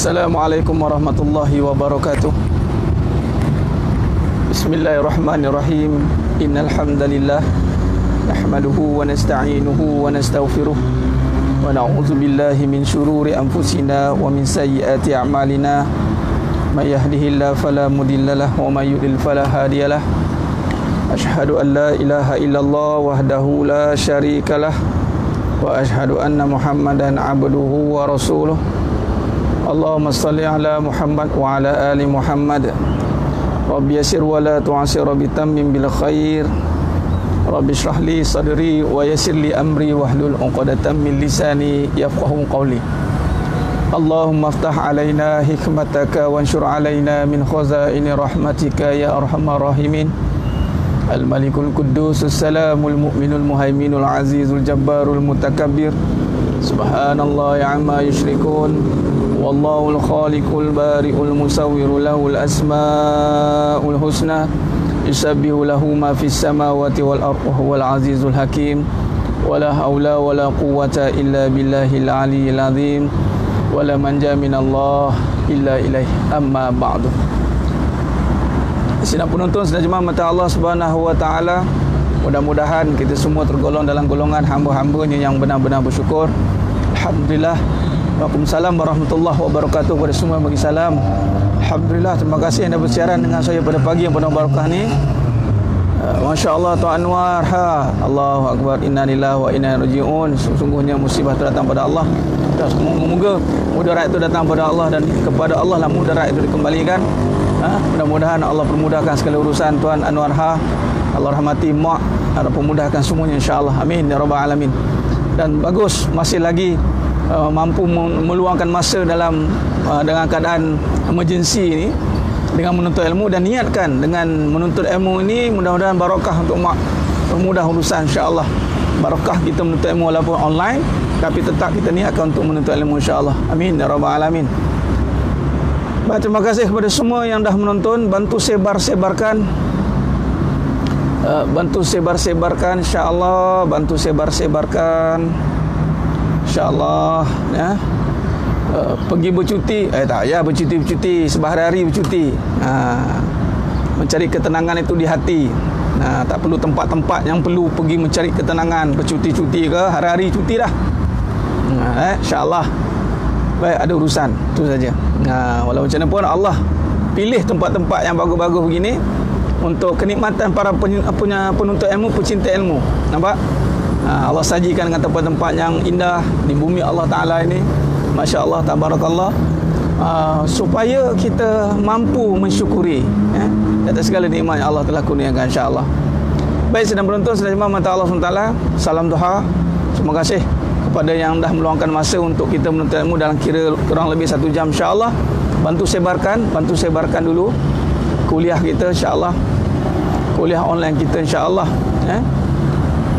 Assalamualaikum warahmatullahi wabarakatuh. Bismillahirrahmanirrahim. Innal hamdalillah nahmaduhu wa nasta'inuhu wa nastaghfiruh wa na'udzu billahi min shururi anfusina wa min sayyiati a'malina. May yahdihillahu fala mudhillalah wa may yudlil fala hadiyalah. Asyhadu an la ilaha illallah wahdahu la syarikalah wa asyhadu anna Muhammadan abduhu wa rasuluh. Allahumma salli ala Muhammad wa ala ali Muhammad. Rabbi yassir wa la tu'assir bitammim bil khair. Rabbi shrah li sadri wa yassir li amri wahlul 'uqdatam min lisani yafqahu qawli. Allahumma aftah alaina hikmataka wanshur alaina min khazaini rahmatika ya arhamar rahimin. Al-Malikul Quddus As-Salamul Mu'minul Muhaiminul Azizul Jabbarul Mutakabbir. Subhanallah amma yusyrikun. Wallahul khaliqul bari'ul musawwiru lahul asma'ul husna. Yusabbihu lahu ma fis samawati wal ardi huwal azizul hakim. Wala haula wala quwwata illa billahil aliyyil azim. Wala manja minallah illa ilaih. Amma ba'du. Sidang penonton, sidang jemaah mata Allah Subhanahu wa taala, mudah-mudahan kita semua tergolong dalam golongan hamba-hambanya yang benar-benar bersyukur. Alhamdulillah. Waalaikumsalam warahmatullahi wabarakatuh. Kepada semua bagi salam. Alhamdulillah, terima kasih anda bersiaran dengan saya pada pagi yang penuh barakah ni. Masya-Allah, Tuan Anwar. Allahu akbar. Inna lillahi wa inna ilaihi raji'un. Sesungguhnya musibah itu datang pada Allah. Semoga mudarat itu datang pada Allah dan kepada Allah lah mudarat itu dikembalikan. Mudah-mudahan Allah permudahkan segala urusan Tuan Anwar. Allah rahmati mak, Allah permudahkan semuanya insya-Allah. Amin ya rabbal alamin. Dan bagus masih lagi mampu meluangkan masa dalam dengan keadaan emergency ini dengan menuntut ilmu, dan niatkan dengan menuntut ilmu ini mudah-mudahan barakah untuk mak, permudah urusan insya-Allah. Barakah kita menuntut ilmu walaupun online, tapi tetap kita niatkan untuk menuntut ilmu insya-Allah. Amin ya rabbal alamin. Baik, terima kasih kepada semua yang dah menonton. Bantu sebar-sebarkan, bantu sebar-sebarkan insya-Allah, bantu sebar-sebarkan insya-Allah ya. Pergi bercuti, tak ya bercuti sebahari-hari bercuti. Mencari ketenangan itu di hati. Tak perlu tempat-tempat yang perlu pergi mencari ketenangan, bercuti-cuti ke, hari-hari cuti dah. Insya-Allah. Baik, ada urusan itu saja. Walau macam mana pun Allah pilih tempat-tempat yang bagus-bagus begini untuk kenikmatan para penuntut ilmu, pecinta ilmu. Nampak? Allah sajikan dengan tempat-tempat yang indah di bumi Allah Ta'ala ini. Masya Allah, tabarakallah. Supaya kita mampu mensyukuri atas segala nikmat yang Allah telah kurniakan, insya-Allah. Baik, sedang penonton, sedang jemaah mata Allah SWT, salam duha. Terima kasih kepada yang dah meluangkan masa untuk kita menuntut ilmu dalam kira kurang lebih 1 jam, insya-Allah. Bantu sebarkan dulu kuliah kita, insya-Allah. Kuliah online kita, insya-Allah.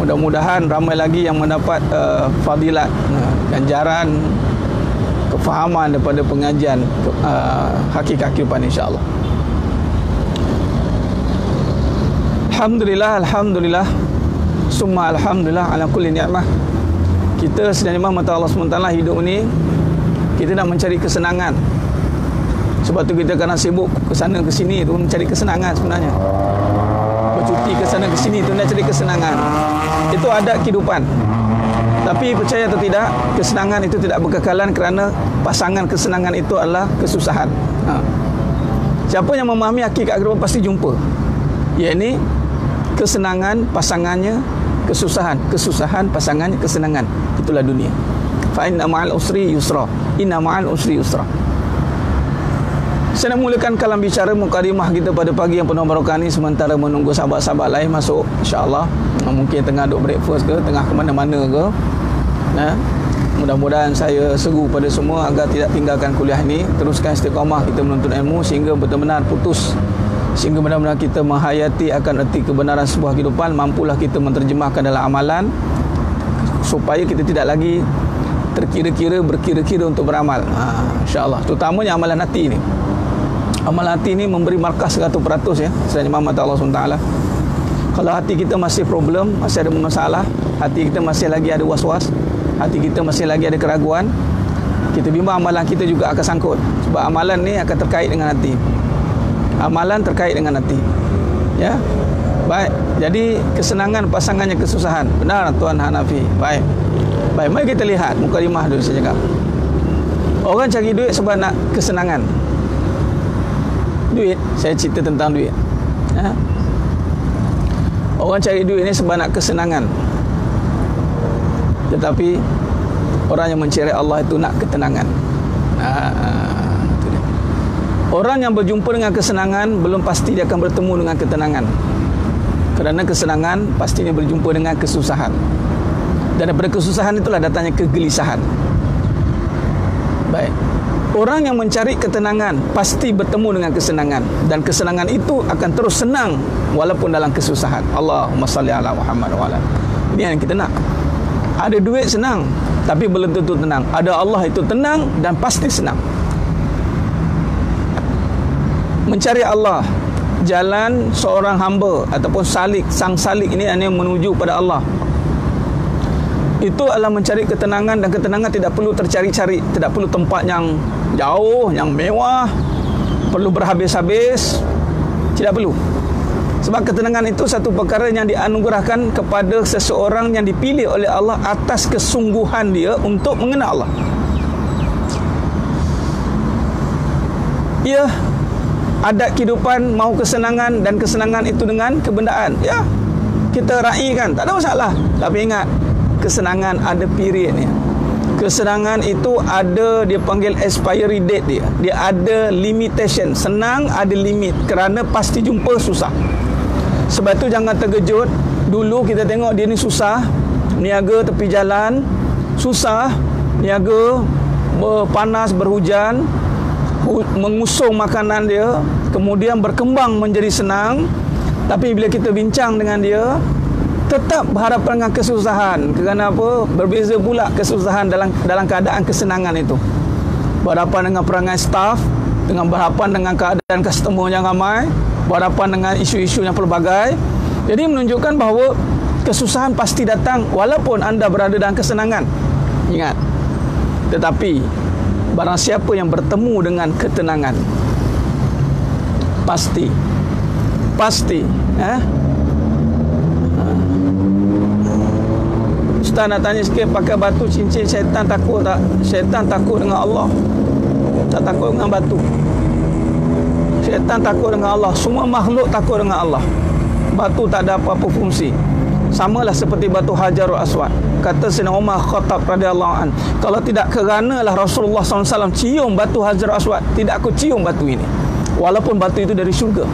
Mudah-mudahan ramai lagi yang mendapat fadilat, ganjaran, kefahaman daripada pengajian hakikat kehidupan, insya-Allah. Alhamdulillah, summa alhamdulillah ala kulli ni'mah. Kita sedang jemaah mata Allah SWT hidup ni, kita nak mencari kesenangan. Sebab tu kita kadang sibuk ke sana ke sini tu mencari kesenangan sebenarnya. Bercuti ke sana ke sini tu nak cari kesenangan. Itu adat kehidupan. Tapi percaya atau tidak, kesenangan itu tidak berkekalan, kerana pasangan kesenangan itu adalah kesusahan. Siapa yang memahami hakikat kehidupan pasti jumpa. Iaitu kesenangan pasangannya kesusahan, kesusahan pasangannya kesenangan. Itulah dunia. Fa inna ma'al usri yusra. Inna ma'al usri yusra. Saya nak mulakan kalam bicara mukadimah kita pada pagi yang penuh barakah ni sementara menunggu sahabat-sahabat lain masuk, insya-Allah. Mungkin tengah duk breakfast ke, tengah ke mana-mana ke. Mudah-mudahan saya seru pada semua agar tidak tinggalkan kuliah ini, teruskan istiqamah kita menuntut ilmu sehingga benar-benar putus, sehingga benar-benar kita menghayati akan erti kebenaran sebuah kehidupan, mampulah kita menterjemahkan dalam amalan supaya kita tidak lagi berkira-kira untuk beramal. Insya-Allah, terutamanya amalan hati ni. Amalan hati ni memberi markah 100% ya. Sedang jemaah mata Allah SWT. Kalau hati kita masih problem, masih ada masalah, hati kita masih lagi ada was-was, hati kita masih lagi ada keraguan, Kita bimbang amalan kita juga akan sangkut. Sebab amalan ni akan terkait dengan hati. Amalan terkait dengan hati. Ya. Baik. Jadi kesenangan pasangannya kesusahan. Benar Tuan Hanafi. Baik. Baik, mari kita lihat mukadimah dulu saya cakap. Orang cari duit sebab nak kesenangan. Duit, saya cerita tentang duit. Ya. Orang cari duit ni sebab nak kesenangan. Tetapi orang yang mencari Allah itu nak ketenangan. Itu dia. Orang yang berjumpa dengan kesenangan belum pasti dia akan bertemu dengan ketenangan. Kerana kesenangan pastinya berjumpa dengan kesusahan. Dan daripada kesusahan itulah datangnya kegelisahan. Baik. Orang yang mencari ketenangan pasti bertemu dengan kesenangan, dan kesenangan itu akan terus senang walaupun dalam kesusahan. Allahumma salli ala Muhammad wa ala. Ini yang kita nak. Ada duit senang, tapi belum tentu tenang. Ada Allah itu tenang dan pasti senang. Mencari Allah, jalan seorang hamba ataupun salik, sang salik ini yang menuju pada Allah, itu adalah mencari ketenangan, dan ketenangan tidak perlu tercari-cari, tidak perlu tempat yang jauh, yang mewah, perlu berhabis-habis, tidak perlu. Sebab ketenangan itu satu perkara yang dianugerahkan kepada seseorang yang dipilih oleh Allah atas kesungguhan dia untuk mengenal Allah. Ya, adat kehidupan mahu kesenangan, dan kesenangan itu dengan kebendaan. Ya, kita raikan, tak ada masalah. Tapi ingat, kesenangan ada periodnya. Kesenangan itu ada, dia panggil expiry date dia. Dia ada limitation. Senang ada limit, kerana pasti jumpa susah. Sebab tu jangan terkejut. Dulu kita tengok dia ni susah, niaga tepi jalan, susah, niaga panas, berhujan, mengusung makanan dia, kemudian berkembang menjadi senang. Tapi bila kita bincang dengan dia, tetap berhadapan dengan kesusahan. Kerana apa? Berbeza pula kesusahan dalam keadaan kesenangan itu. Berhadapan dengan perangai staf, dengan berhadapan dengan keadaan customer yang ramai, berhadapan dengan isu-isu yang pelbagai. Jadi menunjukkan bahawa kesusahan pasti datang walaupun anda berada dalam kesenangan. Ingat. Tetapi barang siapa yang bertemu dengan ketenangan, pasti Ustaz nak tanya sikit, pakai batu cincin syaitan takut tak? Syaitan takut dengan Allah, tak takut dengan batu. Syaitan takut dengan Allah. Semua makhluk takut dengan Allah. Batu tak ada apa-apa fungsi. Samalah seperti batu Hajarul Aswad. Kata Sayyidina Umar Khattab radhiyallahu an, kalau tidak keranalah Rasulullah SAW cium batu Hajarul Aswad, tidak aku cium batu ini, walaupun batu itu dari syurga.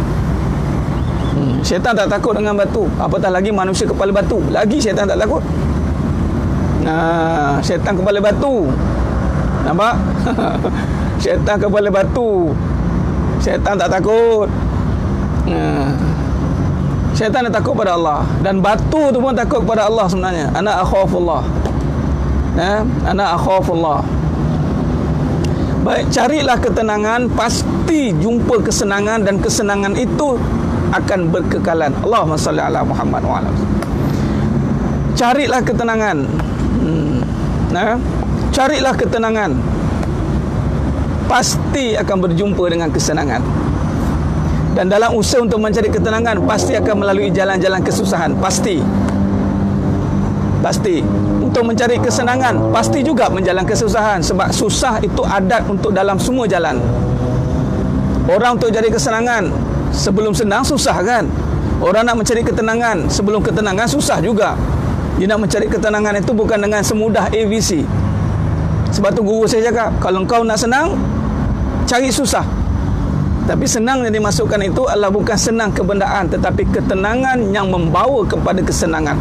Syaitan tak takut dengan batu, apatah lagi manusia kepala batu. Lagi syaitan tak takut. Syaitan kepala batu. Nampak? Syaitan kepala batu. Syaitan tak takut. Syaitan dia takut pada Allah, dan batu tu pun takut kepada Allah sebenarnya. Ana akhafullah. Ana akhafullah. Baik, carilah ketenangan, pasti jumpa kesenangan, dan kesenangan itu akan berkekalan. Allahumma salli ala Muhammad wa ala. Carilah ketenangan. Carilah ketenangan, pasti akan berjumpa dengan kesenangan. Dan dalam usaha untuk mencari ketenangan, pasti akan melalui jalan-jalan kesusahan. Pasti. Untuk mencari kesenangan, pasti juga menjalan kesusahan. Sebab susah itu adat untuk dalam semua jalan. Orang untuk cari kesenangan, sebelum senang susah kan? Orang nak mencari ketenangan, sebelum ketenangan susah juga. Dia nak mencari ketenangan itu bukan dengan semudah ABC. Sebab tu guru saya cakap, kalau kau nak senang, cari susah. Tapi senang yang dimasukkan itu adalah bukan senang kebendaan, tetapi ketenangan yang membawa kepada kesenangan.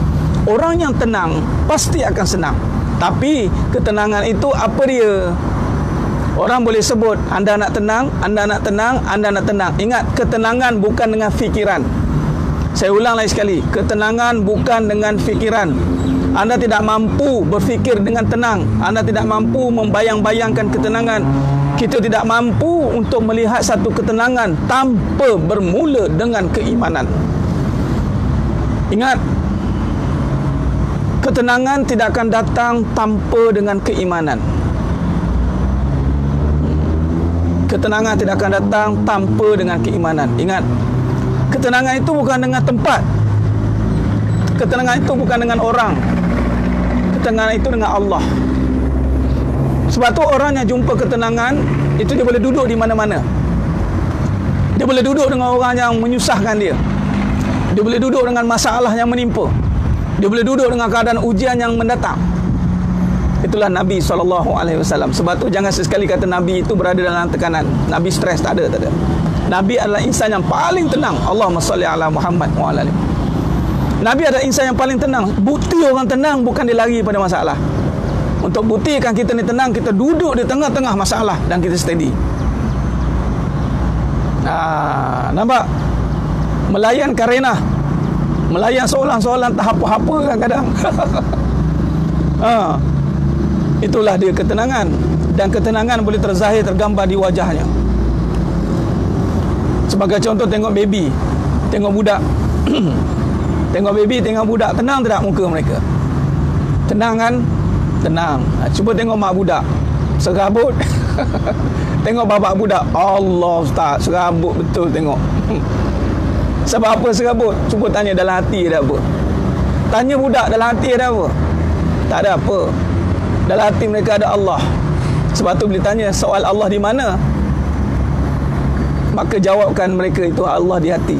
Orang yang tenang pasti akan senang. Tapi ketenangan itu apa dia? Orang boleh sebut, anda nak tenang, anda nak tenang, anda nak tenang. Ingat, ketenangan bukan dengan fikiran. Saya ulang lagi sekali, ketenangan bukan dengan fikiran. Anda tidak mampu berfikir dengan tenang. Anda tidak mampu membayang-bayangkan ketenangan. Kita tidak mampu untuk melihat satu ketenangan tanpa bermula dengan keimanan. Ingat, ketenangan tidak akan datang tanpa dengan keimanan. Ketenangan tidak akan datang tanpa dengan keimanan. Ingat, ketenangan itu bukan dengan tempat. Ketenangan itu bukan dengan orang. Ketenangan itu dengan Allah. Sebab tu orang yang jumpa ketenangan itu dia boleh duduk di mana-mana. Dia boleh duduk dengan orang yang menyusahkan dia. Dia boleh duduk dengan masalah yang menimpa. Dia boleh duduk dengan keadaan ujian yang mendatang. Itulah Nabi SAW. Sebab tu jangan sesekali kata Nabi itu berada dalam tekanan. Nabi stres, tak ada. Nabi adalah insan yang paling tenang. Allahumma salli ala Muhammad wa ala alihi. Nabi adalah insan yang paling tenang. Bukti orang tenang bukan dia lari pada masalah. Untuk buktikan kita ni tenang, kita duduk di tengah-tengah masalah dan kita steady. Nampak? Melayan karena melayan soalan-soalan tak apa-apa kadang-kadang. Itulah dia ketenangan. Dan ketenangan boleh terzahir, tergambar di wajahnya. Sebagai contoh, tengok baby, tengok budak. Tengok baby, tengok budak, tenang tak muka mereka? Tenang kan? Tenang. Cuba tengok mak budak, serabut. Tengok babak budak, Allah Ustaz, serabut betul tengok. Sebab apa serabut? Cuba tanya dalam hati ada apa? Tanya budak dalam hati ada apa? Tak ada apa. Dalam hati mereka ada Allah. Sebab tu bila tanya soal Allah di mana, maka jawabkan mereka itu Allah di hati.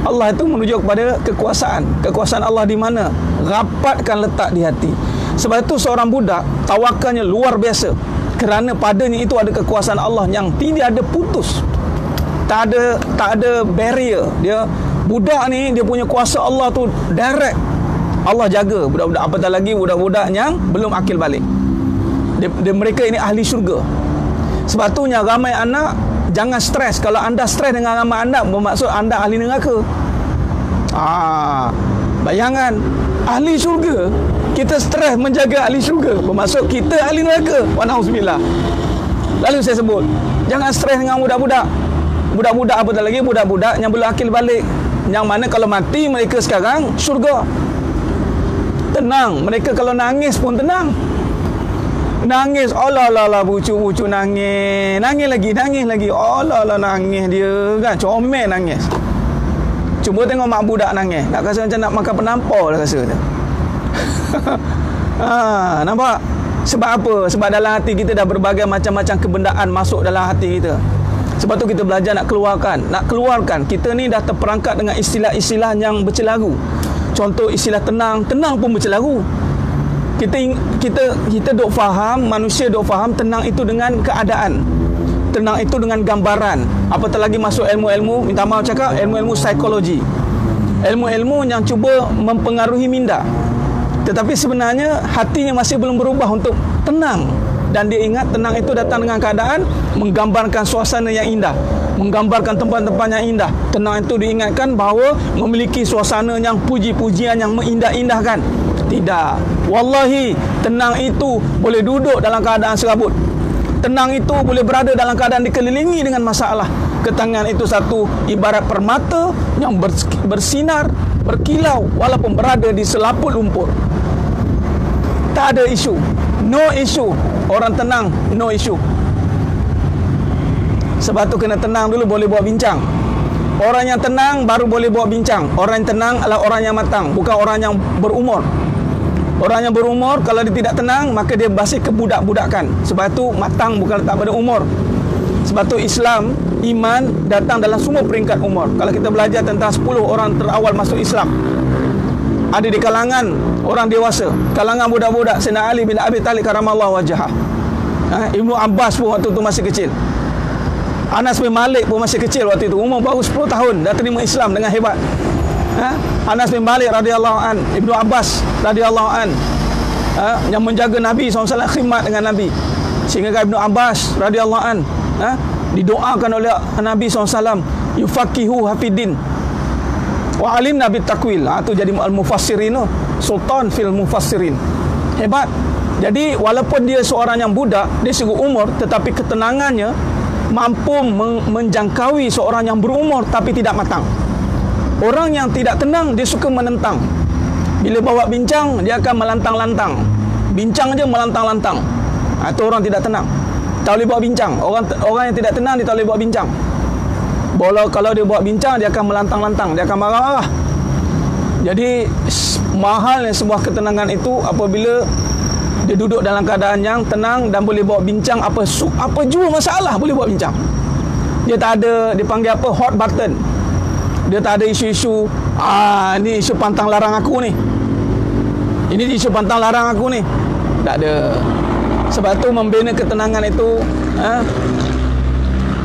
Allah itu menuju kepada kekuasaan. Kekuasaan Allah di mana? Rapatkan letak di hati. Sebab itu seorang budak tawakalnya luar biasa, kerana padanya itu ada kekuasaan Allah yang tidak ada putus. Tak ada barrier. Dia budak ni, dia punya kuasa Allah tu direct. Allah jaga budak-budak, apatah lagi budak-budak yang belum akil balik. Mereka ini ahli syurga. Sebab tu ramai anak jangan stres. Kalau anda stres dengan ramai anak, bermaksud anda ahli neraka. Bayangan ahli syurga, kita stres menjaga ahli syurga, bermaksud kita ahli neraka. Wa na'udzubillah. Lalu saya sebut, jangan stres dengan budak-budak. Budak-budak apatah lagi budak-budak yang belum akil balik, yang mana kalau mati mereka sekarang syurga. Tenang, mereka kalau nangis pun tenang. Nangis, Allah bucu-bucu nangis lagi. Allah nangis dia kan, comel nangis. Cuba tengok mak budak nangis, nak rasa macam nak makan penampau lah rasa tu. Nampak? Sebab apa? Sebab dalam hati kita dah berbagai macam-macam kebendaan masuk dalam hati kita. Sebab tu kita belajar nak keluarkan. Kita ni dah terperangkap dengan istilah-istilah yang bercelaru. Contoh istilah tenang pun bercelaru. Kita dok faham, manusia dok faham tenang itu dengan keadaan. Tenang itu dengan gambaran. Apatah lagi masuk ilmu-ilmu, minta maaf cakap, ilmu-ilmu psikologi. Ilmu-ilmu yang cuba mempengaruhi minda. Tetapi sebenarnya hatinya masih belum berubah untuk tenang. Dan dia ingat tenang itu datang dengan keadaan, menggambarkan suasana yang indah, menggambarkan tempat-tempat yang indah. Tenang itu diingatkan bahawa memiliki suasana yang puji-pujian yang mengindah-indahkan. Tidak. Wallahi, tenang itu boleh duduk dalam keadaan serabut. Tenang itu boleh berada dalam keadaan dikelilingi dengan masalah. Ketenangan itu satu ibarat permata yang bersinar, berkilau walaupun berada di selaput lumpur. Tak ada isu. No issue. Orang tenang, no issue. Sebab tu kena tenang dulu boleh buat bincang. Orang yang tenang baru boleh buat bincang. Orang yang tenang adalah orang yang matang, bukan orang yang berumur. Orang yang berumur kalau dia tidak tenang, maka dia masih kebudak-budakan. Sebab tu matang bukan letak pada umur. Sebab tu Islam, iman datang dalam semua peringkat umur. Kalau kita belajar tentang 10 orang terawal masuk Islam, ada di kalangan orang dewasa, kalangan budak-budak. Sayyidina Ali bin Abi Talib karamallahu wajhah. Ibnu Abbas pun waktu itu masih kecil. Anas bin Malik pun masih kecil waktu itu, umur baru 10 tahun dah terima Islam dengan hebat. Anas bin Malik radhiyallahu an, Ibnu Abbas radhiyallahu an, yang menjaga Nabi SAW, khidmat dengan Nabi. Sehingga Ibnu Abbas radhiyallahu an didoakan oleh Nabi SAW, yufaqihu hafidin wa alim nabi takwil. Tu jadi al-mufassirin, sultan fil mufassirin. Hebat. Jadi walaupun dia seorang yang budak, dia segi umur, tetapi ketenangannya mampu menjangkaui seorang yang berumur tapi tidak matang. Orang yang tidak tenang, dia suka menentang. Bila bawa bincang, dia akan melantang-lantang. Bincang je melantang-lantang. Itu orang tidak tenang. Tak boleh buat bincang. Orang yang tidak tenang dia tak boleh buat bincang. Kalau dia buat bincang, dia akan melantang-lantang, dia akan marah. Jadi mahalnya sebuah ketenangan itu apabila dia duduk dalam keadaan yang tenang dan boleh buat bincang apa jua masalah boleh buat bincang. Dia tak ada, dipanggil apa, hot button. Dia tak ada isu-isu ni isu pantang larang aku ni. Ini isu pantang larang aku ni. Tak ada. Sebab tu membina ketenangan itu,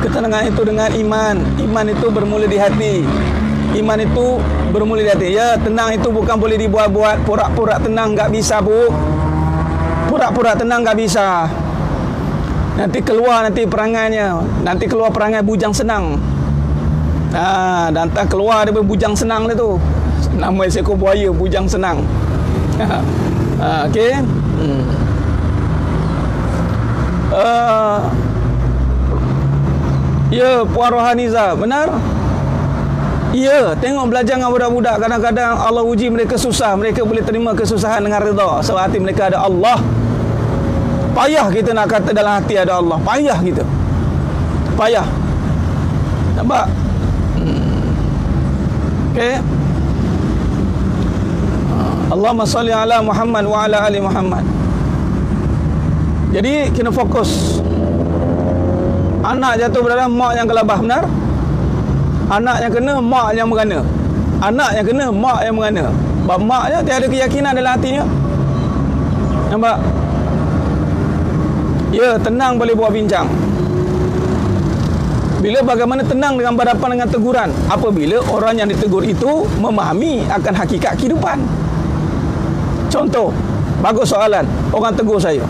ketenangan itu dengan iman. Iman itu bermula di hati. Iman itu bermula di hati. Ya, tenang itu bukan boleh dibuat-buat. Pura-pura tenang tak bisa, bu. Pura-pura tenang tak bisa. Nanti keluar perangainya. Nanti keluar perangai bujang senang. Dan tak keluar dia bujang senang dia tu. Nama seekor buaya bujang senang. Okey. Ya, Puan Rohaniza, benar? Ya, tengok belajar dengan budak-budak. Kadang-kadang Allah uji mereka susah, mereka boleh terima kesusahan dengan redha sebab hati mereka ada Allah. Payah kita nak kata dalam hati ada Allah. Payah kita. Payah. Nampak? Okey. Allahumma salli ala Muhammad wa ala ali Muhammad. Jadi kena fokus. Anak jatuh berdarah, mak yang kelabah, benar? Anak yang kena, mak yang merana. Anak yang kena, mak yang merana. Sebab maknya tiada keyakinan dalam hatinya. Nampak? Ya, tenang boleh buat bincang. Bila bagaimana tenang dengan berhadapan dengan teguran? Apabila orang yang ditegur itu memahami akan hakikat kehidupan. Contoh, bagus soalan. Orang tegur saya.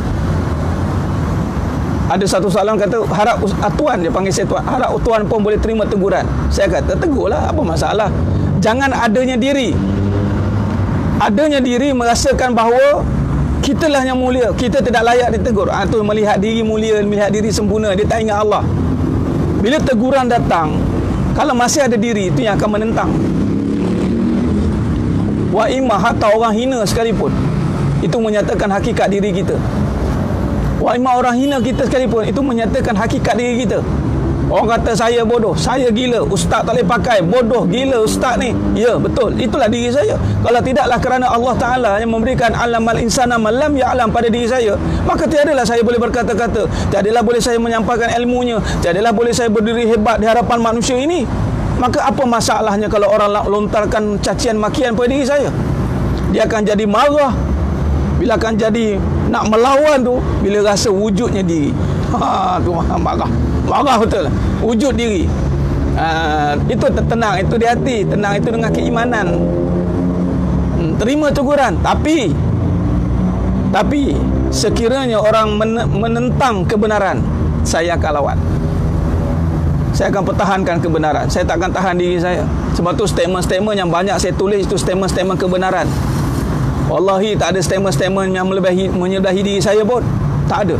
Ada satu soalan kata, harap tuan, dia panggil saya tuan, harap tuan pun boleh terima teguran. Saya kata, tegurlah, apa masalah. Jangan adanya diri. Adanya diri merasakan bahawa kitalah yang mulia, kita tidak layak ditegur. Itu melihat diri mulia, melihat diri sempurna, dia tak ingat Allah. Bila teguran datang, kalau masih ada diri, itu yang akan menentang. Wa imma, hatta orang hina sekalipun, itu menyatakan hakikat diri kita. Wa imma orang hina kita sekalipun, itu menyatakan hakikat diri kita. Orang kata saya bodoh, saya gila, ustaz tak boleh pakai, bodoh, gila ustaz ni. Ya, betul, itulah diri saya. Kalau tidaklah kerana Allah Ta'ala yang memberikan alamal insana malam ya'lam pada diri saya, maka tiadalah saya boleh berkata-kata, tiadalah boleh saya menyampaikan ilmunya, tiadalah boleh saya berdiri hebat di hadapan manusia ini. Maka apa masalahnya kalau orang lontarkan cacian makian pada diri saya? Dia akan jadi marah. Bila akan jadi nak melawan tu, bila rasa wujudnya diri. Tu marah. Marah betul. Wujud diri. Itu tenang, itu di hati. Tenang itu dengan keimanan. Terima teguran. Tapi sekiranya orang menentang kebenaran, saya akan lawan. Saya akan pertahankan kebenaran. Saya tak akan tahan diri saya. Sebab tu statement-statement yang banyak saya tulis itu statement-statement kebenaran. Wallahi tak ada statement-statement yang menyerdahi diri saya pun. Tak ada.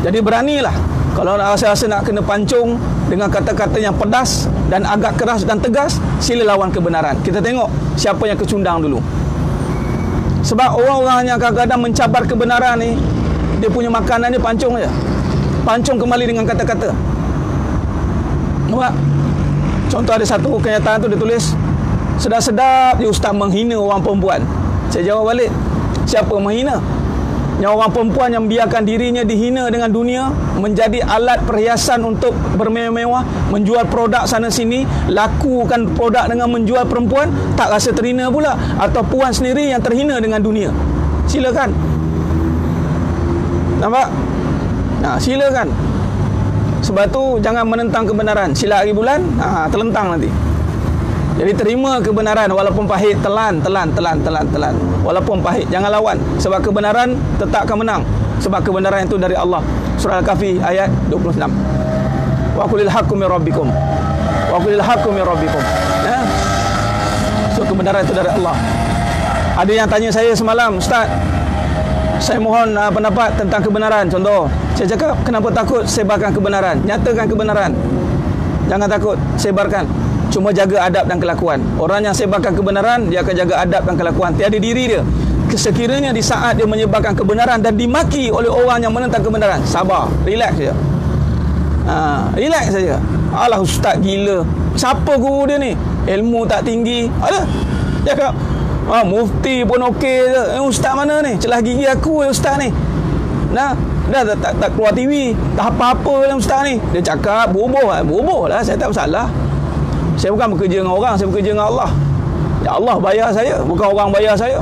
Jadi beranilah. Kalau rasa-rasa nak kena pancung dengan kata-kata yang pedas dan agak keras dan tegas, sila lawan kebenaran. Kita tengok siapa yang kecundang dulu. Sebab orang-orang yang kadang-kadang mencabar kebenaran ni, dia punya makanan dia pancung je. Pancung kembali dengan kata-kata. Nampak? Contoh ada satu kenyataan tu dia tulis, sedap-sedap dia ustaz menghina orang perempuan. Saya jawab balik, siapa menghina? Yang orang perempuan yang biarkan dirinya dihina dengan dunia, menjadi alat perhiasan untuk bermewah-mewah, menjual produk sana sini, lakukan produk dengan menjual perempuan, tak rasa terhina pula. Atau puan sendiri yang terhina dengan dunia. Silakan. Nampak? Silakan. Sebab tu jangan menentang kebenaran. Sila hari bulan, terlentang nanti. Jadi terima kebenaran walaupun pahit, telan. Walaupun pahit, jangan lawan. Sebab kebenaran tetap akan menang. Sebab kebenaran itu dari Allah. Surah Al-Kahfi ayat 26. Wa qulil haqqu min rabbikum. Wa qulil haqqu min rabbikum. So kebenaran itu dari Allah. Ada yang tanya saya semalam, Ustaz, saya mohon pendapat tentang kebenaran. Contoh, saya cakap, kenapa takut sebarkan kebenaran? Nyatakan kebenaran. Jangan takut, sebarkan. Cuma jaga adab dan kelakuan. Orang yang sebarkan kebenaran, dia akan jaga adab dan kelakuan. Tiada diri dia. sekiranya di saat dia menyebarkan kebenaran dan dimaki oleh orang yang menentang kebenaran, sabar, relax saja. Relax saja. Alah, ustaz gila. Siapa guru dia ni? Ilmu tak tinggi. Ada. Dia cakap, mufti pun okey je. Ustaz mana ni? Celah gigi aku ustaz ni. Nah, dah tak keluar TV, tak apa-apa dalam ustaz ni. Dia cakap boboh lah, saya tak bersalah. Saya bukan bekerja dengan orang, saya bekerja dengan Allah. Ya Allah bayar saya, bukan orang bayar saya.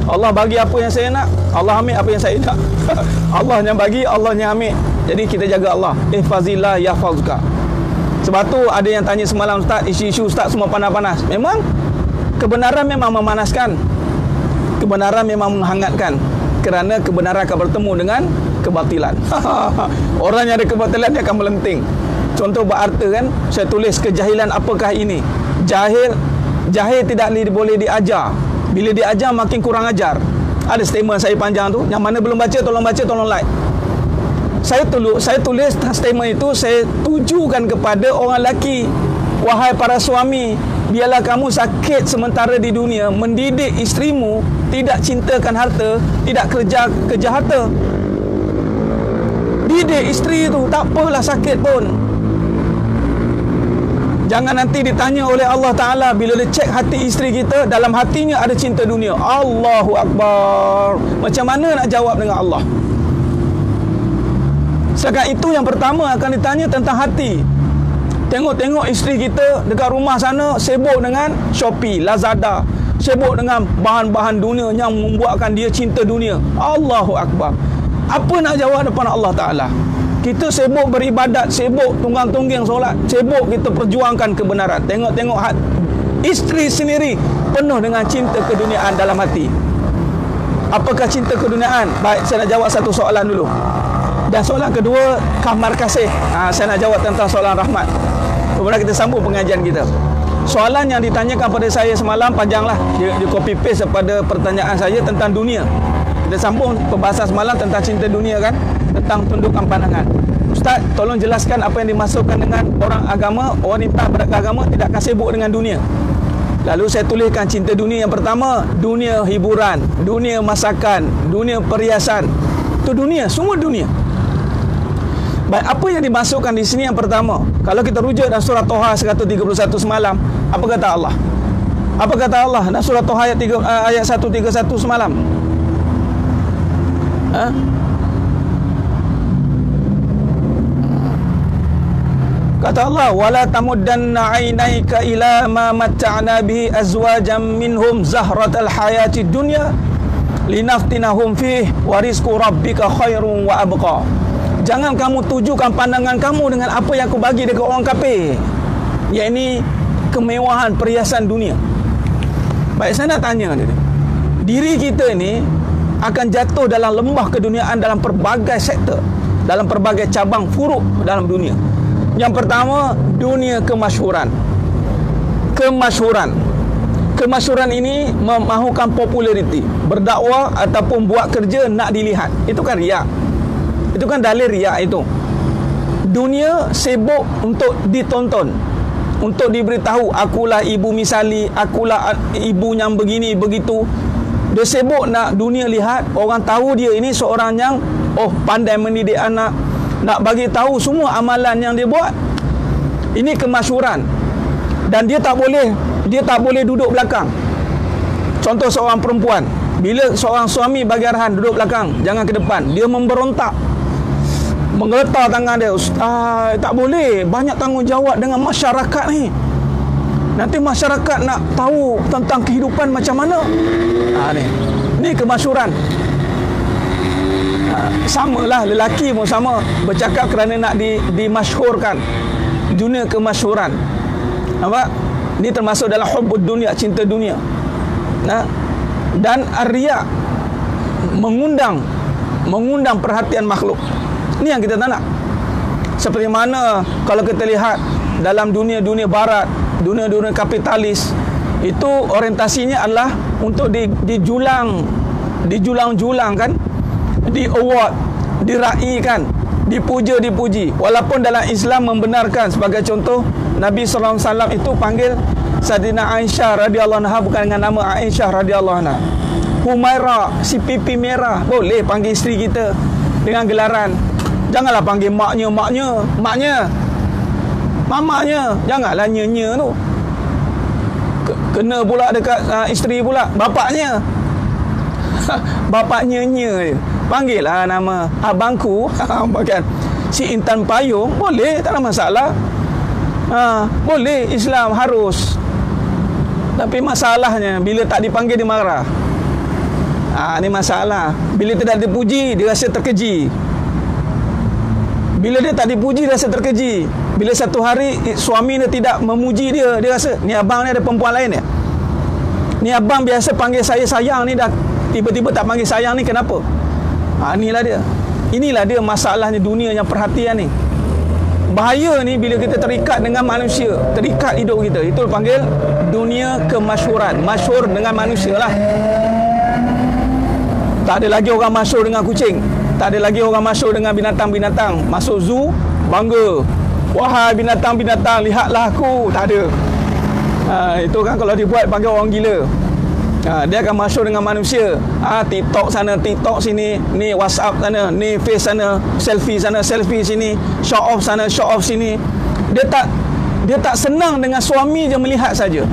Allah bagi apa yang saya nak, Allah ambil apa yang saya nak. Allah yang bagi, Allah yang ambil. Jadi kita jaga Allah. Ihfazillah yahfazka. Sebab tu ada yang tanya semalam, ustaz, isu-isu ustaz semua panas-panas. Memang kebenaran memang memanaskan, kebenaran memang menghangatkan, kerana kebenaran akan bertemu dengan kebatilan. Orang yang ada kebatilan dia akan melenting. Contoh berarti kan, saya tulis kejahilan apakah ini? Jahil tidak boleh diajar. Bila diajar makin kurang ajar. Ada statement saya panjang tu, yang mana belum baca, tolong like. Saya tulis statement itu, saya tujukan kepada orang lelaki. Wahai para suami, biarlah kamu sakit sementara di dunia, mendidik isterimu, tidak cintakan harta, tidak kerja harta. Didik isteri itu, tak apalah sakit pun. Jangan nanti ditanya oleh Allah Ta'ala, bila dia cek hati isteri kita, dalam hatinya ada cinta dunia. Allahu Akbar. Macam mana nak jawab dengan Allah? Sedangkan itu yang pertama akan ditanya tentang hati. Tengok isteri kita dekat rumah sana sibuk dengan Shopee, Lazada, sibuk dengan bahan-bahan dunia yang membuatkan dia cinta dunia. Allahu Akbar. Apa nak jawab depan Allah Ta'ala? Kita sibuk beribadat, sibuk tunggang-tungging solat, sibuk kita perjuangkan kebenaran. Tengok isteri sendiri penuh dengan cinta keduniaan dalam hati. Apakah cinta keduniaan? Baik, saya nak jawab satu soalan dulu. Dan soalan kedua, kamar kasih. Saya nak jawab tentang soalan rahmat. Kemudian kita sambung pengajian kita. Soalan yang ditanyakan pada saya semalam panjanglah. Dia copy paste daripada pertanyaan saya tentang dunia. Kita sambung pembahasan semalam tentang cinta dunia kan, tentang tundukan pandangan. Ustaz, tolong jelaskan apa yang dimaksudkan dengan orang agama, wanita beragama tidak akan sibuk dengan dunia. Lalu saya tuliskan cinta dunia yang pertama, dunia hiburan, dunia masakan, dunia perhiasan. Itu dunia, semua dunia. Baik, apa yang dimasukkan di sini yang pertama? Kalau kita rujuk dalam surah Toha 131 semalam, apa kata Allah? Apa kata Allah dalam surah Toha ayat 131 semalam? Kata Allah, wala tamuddanna 'ainaika ila ma matta'na bihi azwajan minhum zahratal hayatid dunya linaftinahum fihi wa rizqu rabbika khairun wa abqa. Jangan kamu tujukan pandangan kamu dengan apa yang aku bagi dekat orang kafir, yakni kemewahan perhiasan dunia. Baik, saya nak tanya dia, diri kita ni akan jatuh dalam lembah keduniaan dalam pelbagai sektor, dalam pelbagai cabang furuk dalam dunia. Yang pertama, dunia kemasyhuran. Kemasyhuran ini memahukan populariti, berdakwah ataupun buat kerja nak dilihat. Itu kan riak. Itu kan dalil riak itu. Dunia sibuk untuk ditonton, untuk diberitahu, akulah ibu misali, akulah ibu yang begini begitu. Dia sibuk nak dunia lihat, orang tahu dia ini seorang yang pandai mendidik anak, nak bagi tahu semua amalan yang dia buat. Ini kemasyhuran. Dan dia tak boleh duduk belakang. Contoh seorang perempuan, bila seorang suami bagi arahan duduk belakang, jangan ke depan, dia memberontak, menggeletar tangan dia. Tak boleh, banyak tanggungjawab dengan masyarakat ni. Nanti masyarakat nak tahu tentang kehidupan macam mana. Ni kemasyhuran. Samalah, lelaki pun sama, bercakap kerana nak dimasyhurkan. Dunia kemasyhuran. Nampak? Ini termasuk dalam hubbud dunia, cinta dunia. Dan riya, mengundang perhatian makhluk. Ini yang kita tak nak. Seperti mana kalau kita lihat dalam dunia barat, dunia kapitalis, itu orientasinya adalah untuk dijulang-julang kan, di award, diraikan, dipuji. Walaupun dalam Islam membenarkan, sebagai contoh Nabi SAW itu panggil Sayyidina Aisyah radhiyallahu anha bukan dengan nama Aisyah radhiyallahu anha. Humaira, si pipi merah. Boleh panggil isteri kita dengan gelaran. Janganlah panggil maknya, mamanya. Janganlah nya tu. Kena pula dekat isteri pula, bapaknya. Bapaknya nya. Panggillah nama abangku. Kan? Si Intan Payung, boleh, tak ada masalah. Boleh, Islam harus. Tapi masalahnya bila tak dipanggil dia marah. Ni masalah. Bila tidak dipuji, dia rasa terkeji. Bila dia tak dipuji, dia rasa terkeji. Bila satu hari suami dia tidak memuji dia, dia rasa ni abang ni ada perempuan lain ya. Ni abang biasa panggil saya sayang ni, dah tiba-tiba tak panggil sayang ni, kenapa? Inilah dia masalahnya dunia yang perhatian ni. Bahaya ni bila kita terikat dengan manusia, terikat hidup kita. Itu panggil dunia kemasyhuran. Masyhur dengan manusia lah. Tak ada lagi orang masyhur dengan kucing. Tak ada lagi orang masyhur dengan binatang-binatang. Masuk zoo, bangga. Wahai binatang-binatang, lihatlah aku. Tak ada. Itu kan kalau dibuat panggil orang gila. Dia akan masyhur dengan manusia. TikTok sana, TikTok sini, ni WhatsApp sana, ni Face sana, selfie sini, show off sana, show off sini. Dia tak senang dengan suami je melihat saja.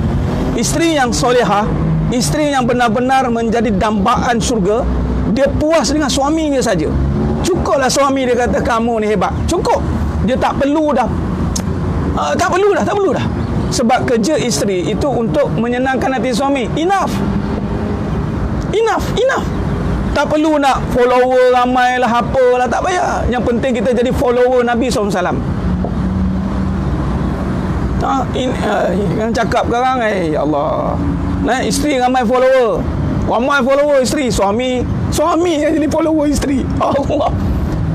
Isteri yang solehah, isteri yang benar-benar menjadi dambaan syurga, dia puas dengan suami dia saja. Cukuplah suami dia kata kamu ni hebat. Cukup. Dia tak perlu dah. Tak perlu dah. Sebab kerja isteri itu untuk menyenangkan hati suami. Enough. Tak perlu nak follower ramai lah, apalah, tak payah. Yang penting kita jadi follower Nabi SAW. Kan cakap sekarang, ya Allah, isteri ramai follower isteri, suami yang jadi follower isteri. Allah.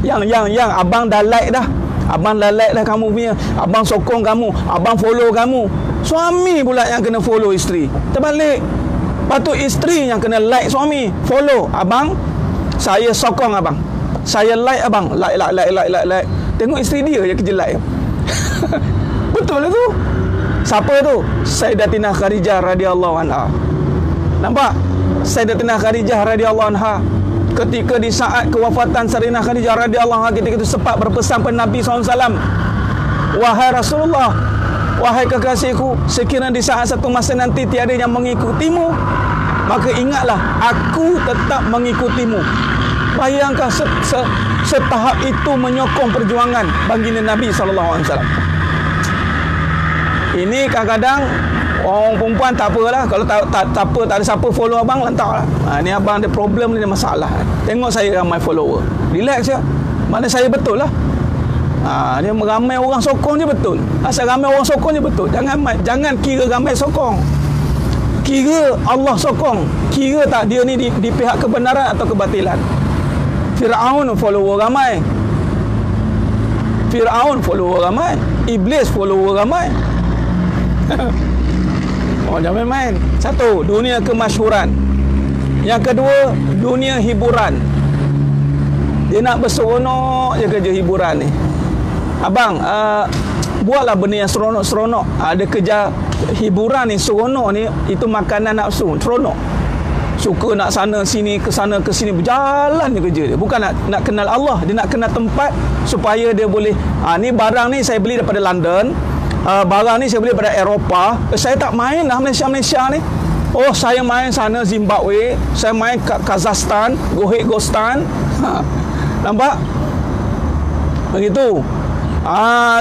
Yang abang dah like dah. Abang dah like dah kamu punya. Abang sokong kamu, abang follow kamu. Suami pula yang kena follow isteri. Terbalik. Patut isteri yang kena like suami, follow abang. Saya sokong abang, saya like abang, like. Tengok isteri dia je kerja like. Betul lah tu. Siapa tu? Sayyidatina Khadijah radhiyallahu anha. Nampak? Sayyidatina Khadijah radhiyallahu anha, ketika di saat kewafatan Sayyidatina Khadijah radhiyallahu anha, ketika itu sempat berpesan kepada Nabi SAW, wahai Rasulullah, wahai kekasihku, sekiranya di saat satu masa nanti tiada yang mengikutimu, maka ingatlah aku tetap mengikutimu. Bayangkan setahap itu menyokong perjuangan baginda Nabi SAW. Ini kadang-kadang orang perempuan tak apalah, kalau tak ada siapa follow abang, lantaklah. Ni abang ada problem, ni ada masalah. Tengok saya ramai follower, relax ya. Mana saya betul lah. Dia ramai orang sokong je betul. Asal ramai orang sokong je betul. Jangan kira ramai sokong. Kira Allah sokong. Kira tak dia ni di pihak kebenaran atau kebatilan. Fir'aun follower ramai. Iblis follower ramai. Jangan main. Satu, dunia kemasyhuran. Yang kedua, dunia hiburan. Dia nak berseronok je kerja hiburan ni. Abang, buatlah benda yang seronok-seronok. Ada kerja hiburan ni, seronok ni, itu makanan nafsu, seronok. Suka nak sana sini, ke sana ke sini, berjalan je kerja dia. Bukan nak kenal Allah, dia nak kenal tempat supaya dia boleh, ni barang ni saya beli daripada London, barang ni saya beli daripada Eropah, saya tak main lah Malaysia ni. Oh, saya main sana Zimbabwe, saya main Kazakhstan, Gohegostan. Nampak? Begitu.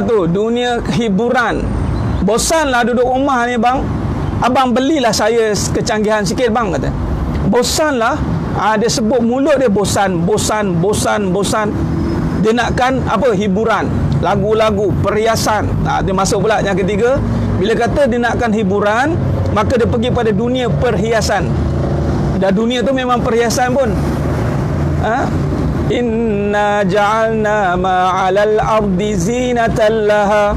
Tu dunia hiburan. Bosanlah duduk rumah ni bang. Abang belilah saya kecanggihan sikit bang, kata. Bosanlah. Dia sebut mulut dia bosan. Dia nakkan apa? Hiburan, lagu-lagu, perhiasan. Dia masuk pula yang ketiga. Bila kata dia nakkan hiburan, maka dia pergi pada dunia perhiasan. Dan dunia tu memang perhiasan pun. Inna ja'alna ma'alal ardi zinatan laha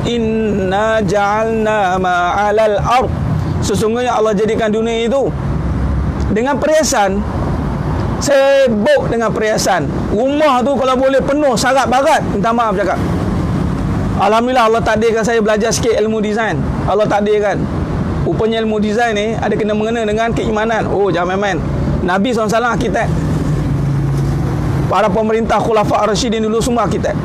inna ja'alna ma'alal ard. Sesungguhnya Allah jadikan dunia itu dengan perhiasan. Sibuk dengan perhiasan. Rumah tu kalau boleh penuh sarat barat. Minta maaf cakap. Alhamdulillah Allah takdirkan saya belajar sikit ilmu design. Allah takdirkan. rupanya ilmu design ni ada kena mengena dengan keimanan. Oh, jangan main-main. Nabi SAW arkitek. Para pemerintah Khulafa' Ar-Rasyidin dulu semua arkitek.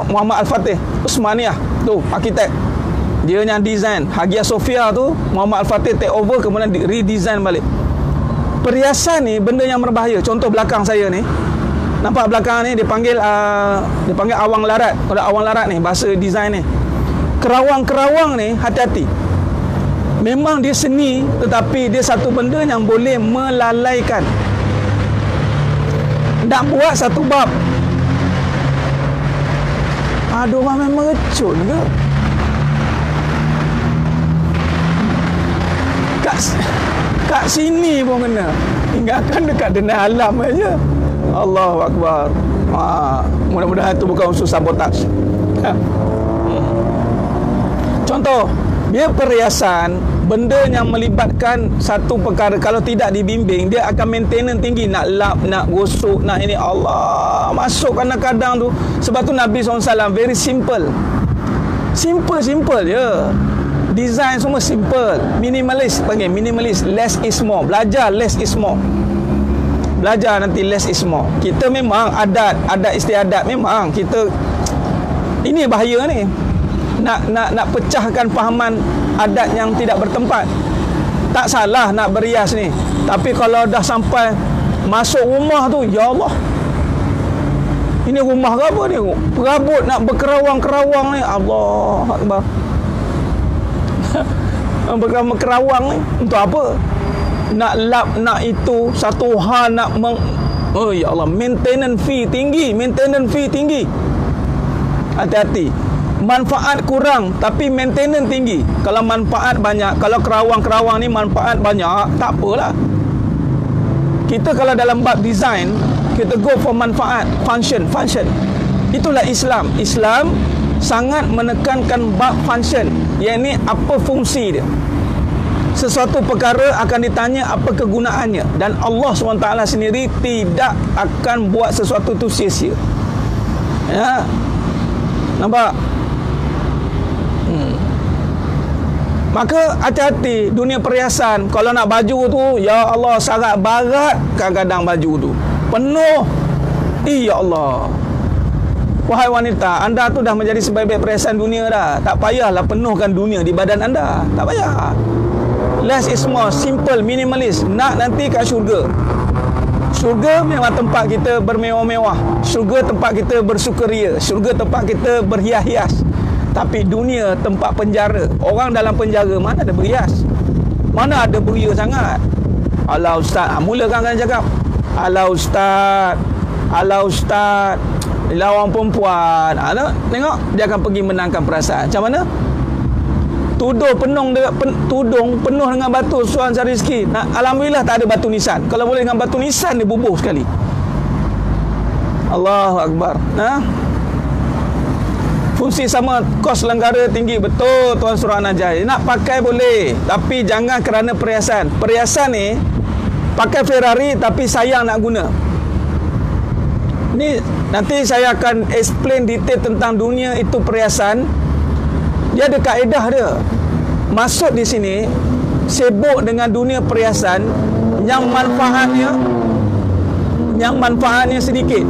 Muhammad Al-Fatih Utsmaniyah tu arkitek. Dia yang design. Hagia Sophia tu Muhammad Al-Fatih take over, kemudian redesign balik. Perhiasan ni benda yang berbahaya. Contoh belakang saya ni, nampak belakang ni dipanggil awang larat. Kalau awang larat ni bahasa design ni, kerawang-kerawang ni hati-hati. Memang dia seni, tetapi dia satu benda yang boleh melalaikan. Nak buat satu bab, ada orang memang recun ke? Kat sini pun kena. Tinggalkan dekat denai alam aja. Allahu Akbar. Mudah-mudahan itu bukan unsur sabotaj. Contoh, dia perhiasan, benda yang melibatkan satu perkara, kalau tidak dibimbing, dia akan maintenance tinggi. Nak lap, nak gosok, nak ini. Allah, masuk kadang-kadang tu. Sebab tu Nabi SAW very simple. Simple je. Design semua simple. Minimalis, panggil minimalis. Less is more. Belajar less is more. Belajar nanti less is more. Kita memang adat istiadat, memang kita ini bahaya ni. Nak pecahkan fahaman adat yang tidak bertempat. Tak salah nak berias ni, tapi kalau dah sampai masuk rumah tu, ya Allah, ini rumah ke apa ni? Perabot nak berkerawang-kerawang ni. Allah Akbar. Berkerawang ni untuk apa? Nak lap, nak itu, satu hal nak oh ya Allah, maintenance fee tinggi. Hati-hati. Manfaat kurang tapi maintenance tinggi. Kalau manfaat banyak, kalau kerawang-kerawang ni manfaat banyak, tak apalah. Kita kalau dalam bab design, kita go for manfaat, function. Itulah Islam. Islam sangat menekankan bab function, iaitu apa fungsi dia. Sesuatu perkara akan ditanya apa kegunaannya, dan Allah SWT sendiri tidak akan buat sesuatu tu sia-sia. Ya. Nampak? Maka hati-hati dunia perhiasan. Kalau nak baju tu, ya Allah, sangat barat kadang-kadang baju tu penuh. Ya Allah, wahai wanita, anda tu dah menjadi sebaik-baik perhiasan dunia dah. Tak payahlah penuhkan dunia di badan anda. Tak payah. Less is more. Simple, minimalis. Nak nanti kat syurga. Syurga memang tempat kita bermewah-mewah. Syurga tempat kita bersukaria. Syurga tempat kita berhias-hias. Tapi dunia tempat penjara. Orang dalam penjara mana ada berhias? Mana ada beria sangat? Alah ustaz, mulakan kan cakap, alah ustaz, lawan perempuan. Tengok, dia akan pergi menangkan perasaan. Macam mana? Tudung penuh dengan batu, suan cari rezeki. Alhamdulillah tak ada batu nisan. Kalau boleh dengan batu nisan, dia bubuh sekali. Allahu Akbar. Fungsi sama, kos lenggara tinggi. Betul Tuan Surah Najai. Nak pakai boleh, tapi jangan kerana perhiasan. Perhiasan ni pakai Ferrari tapi sayang nak guna. Ni nanti saya akan explain detail tentang dunia itu perhiasan. Dia ada kaedah dia. Masuk di sini sibuk dengan dunia perhiasan yang manfaatnya sedikit.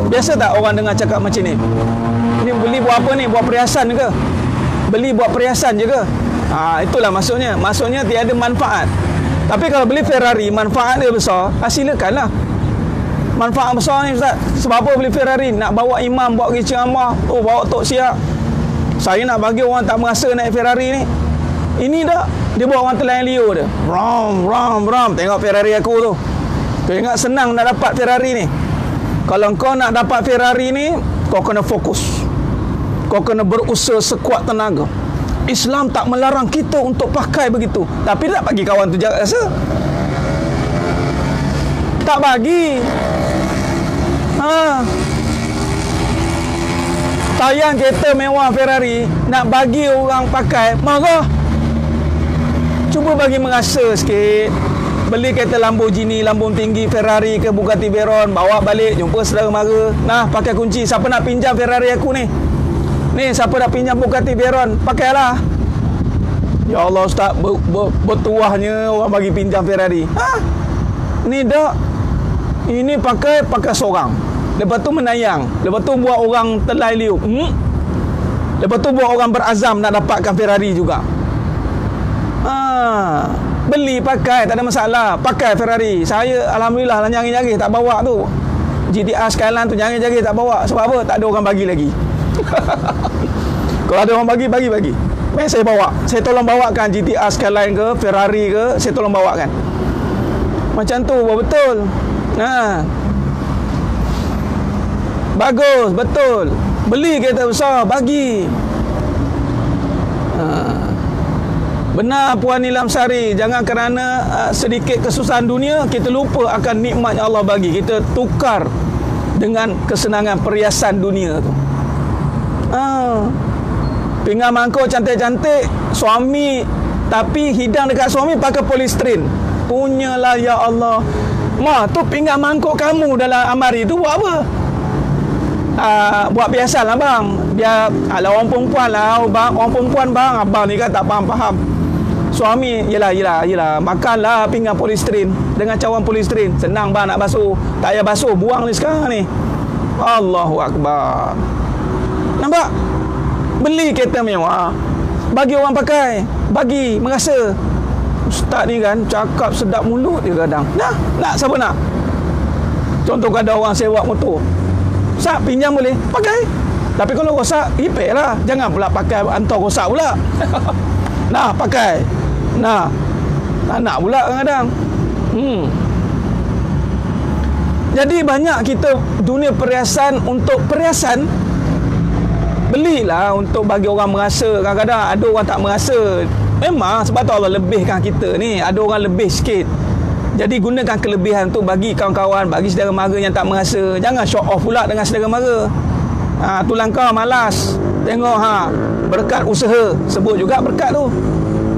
Biasa tak orang dengar cakap macam ni? Ni beli buat apa ni? Buat perhiasan ke? Beli buat perhiasan je ke? Itulah maksudnya. Maksudnya tiada manfaat. Tapi kalau beli Ferrari, manfaat dia besar, silakanlah. Manfaat besar ni ustaz. Sebab apa beli Ferrari? Nak bawa imam, bawa pergi ceramah. Bawa tok siap. Saya nak bagi orang tak merasa naik Ferrari ni. Ini dah, dia buat orang terlayan liur dia. Ram. Tengok Ferrari aku tu. Kau ingat senang nak dapat Ferrari ni? Kalau kau nak dapat Ferrari ni, kau kena fokus. Kau kena berusaha sekuat tenaga. Islam tak melarang kita untuk pakai begitu. Tapi tak bagi kawan tu jaga rasa. Tak bagi. Tayang kereta mewah Ferrari, nak bagi orang pakai, marah. Cuba bagi merasa sikit. Beli kereta Lamborghini, Lambung tinggi, Ferrari ke Bugatti Veyron, bawa balik, jumpa saudara mara. Nah, pakai kunci. Siapa nak pinjam Ferrari aku ni? Ni siapa nak pinjam Bugatti Veyron, pakailah. Ya Allah Ustaz, bertuahnya orang bagi pinjam Ferrari. Ni dak. Ini pakai seorang. Lepas tu menayang. Lepas tu buat orang terlai liuk. Lepas tu buat orang berazam nak dapatkan Ferrari juga. Beli pakai tak ada masalah. Pakai Ferrari. Saya alhamdulillah lah nyari-nyari tak bawa tu. GTR Skyline tu nyari-nyari tak bawa. Sebab apa? Tak ada orang bagi lagi. Kalau ada orang bagi. Baik, saya bawa. Saya tolong bawakan GTR Skyline ke, Ferrari ke, saya tolong bawakan. Macam tu, betul. Bagus, betul. Beli kereta besar, bagi. Benar Puan Nilam Sari, jangan kerana sedikit kesusahan dunia kita lupa akan nikmat yang Allah bagi. Kita tukar dengan kesenangan perhiasan dunia tu. Pinggan mangkuk cantik-cantik, suami tapi hidang dekat suami pakai polisterin. Punyalah ya Allah. Tu pinggan mangkuk kamu dalam amari tu buat apa? Buat biasalah bang. Biar orang perempuan lah, orang perempuan bang, abang ni kan tak faham. Suami, yelah, makanlah pinggan polisterin dengan cawan polisterin. Senang bang nak basuh. Tak payah basuh, buang ni sekarang ni. Allahu Akbar. Nampak? Beli kereta mewah, bagi orang pakai, bagi, merasa. Ustaz ni kan cakap sedap mulut dia kadang. Nak siapa nak? Contoh ada orang sewa motor. Ustaz pinjam boleh? Pakai. Tapi kalau rosak, repair lah. Jangan pula pakai hantar rosak pula. Nah, pakai. Nah, tak nak pula kadang-kadang. Jadi banyak kita dunia perhiasan untuk perhiasan. Belilah untuk bagi orang merasa. Kadang-kadang ada orang tak merasa. Memang sebab tu Allah lebihkan kita ni. Ada orang lebih sikit. Jadi gunakan kelebihan tu bagi kawan-kawan, bagi saudara mara yang tak merasa. Jangan show off pula dengan saudara mara. Tulang kau malas. Tengok berkat usaha. Sebut juga berkat tu.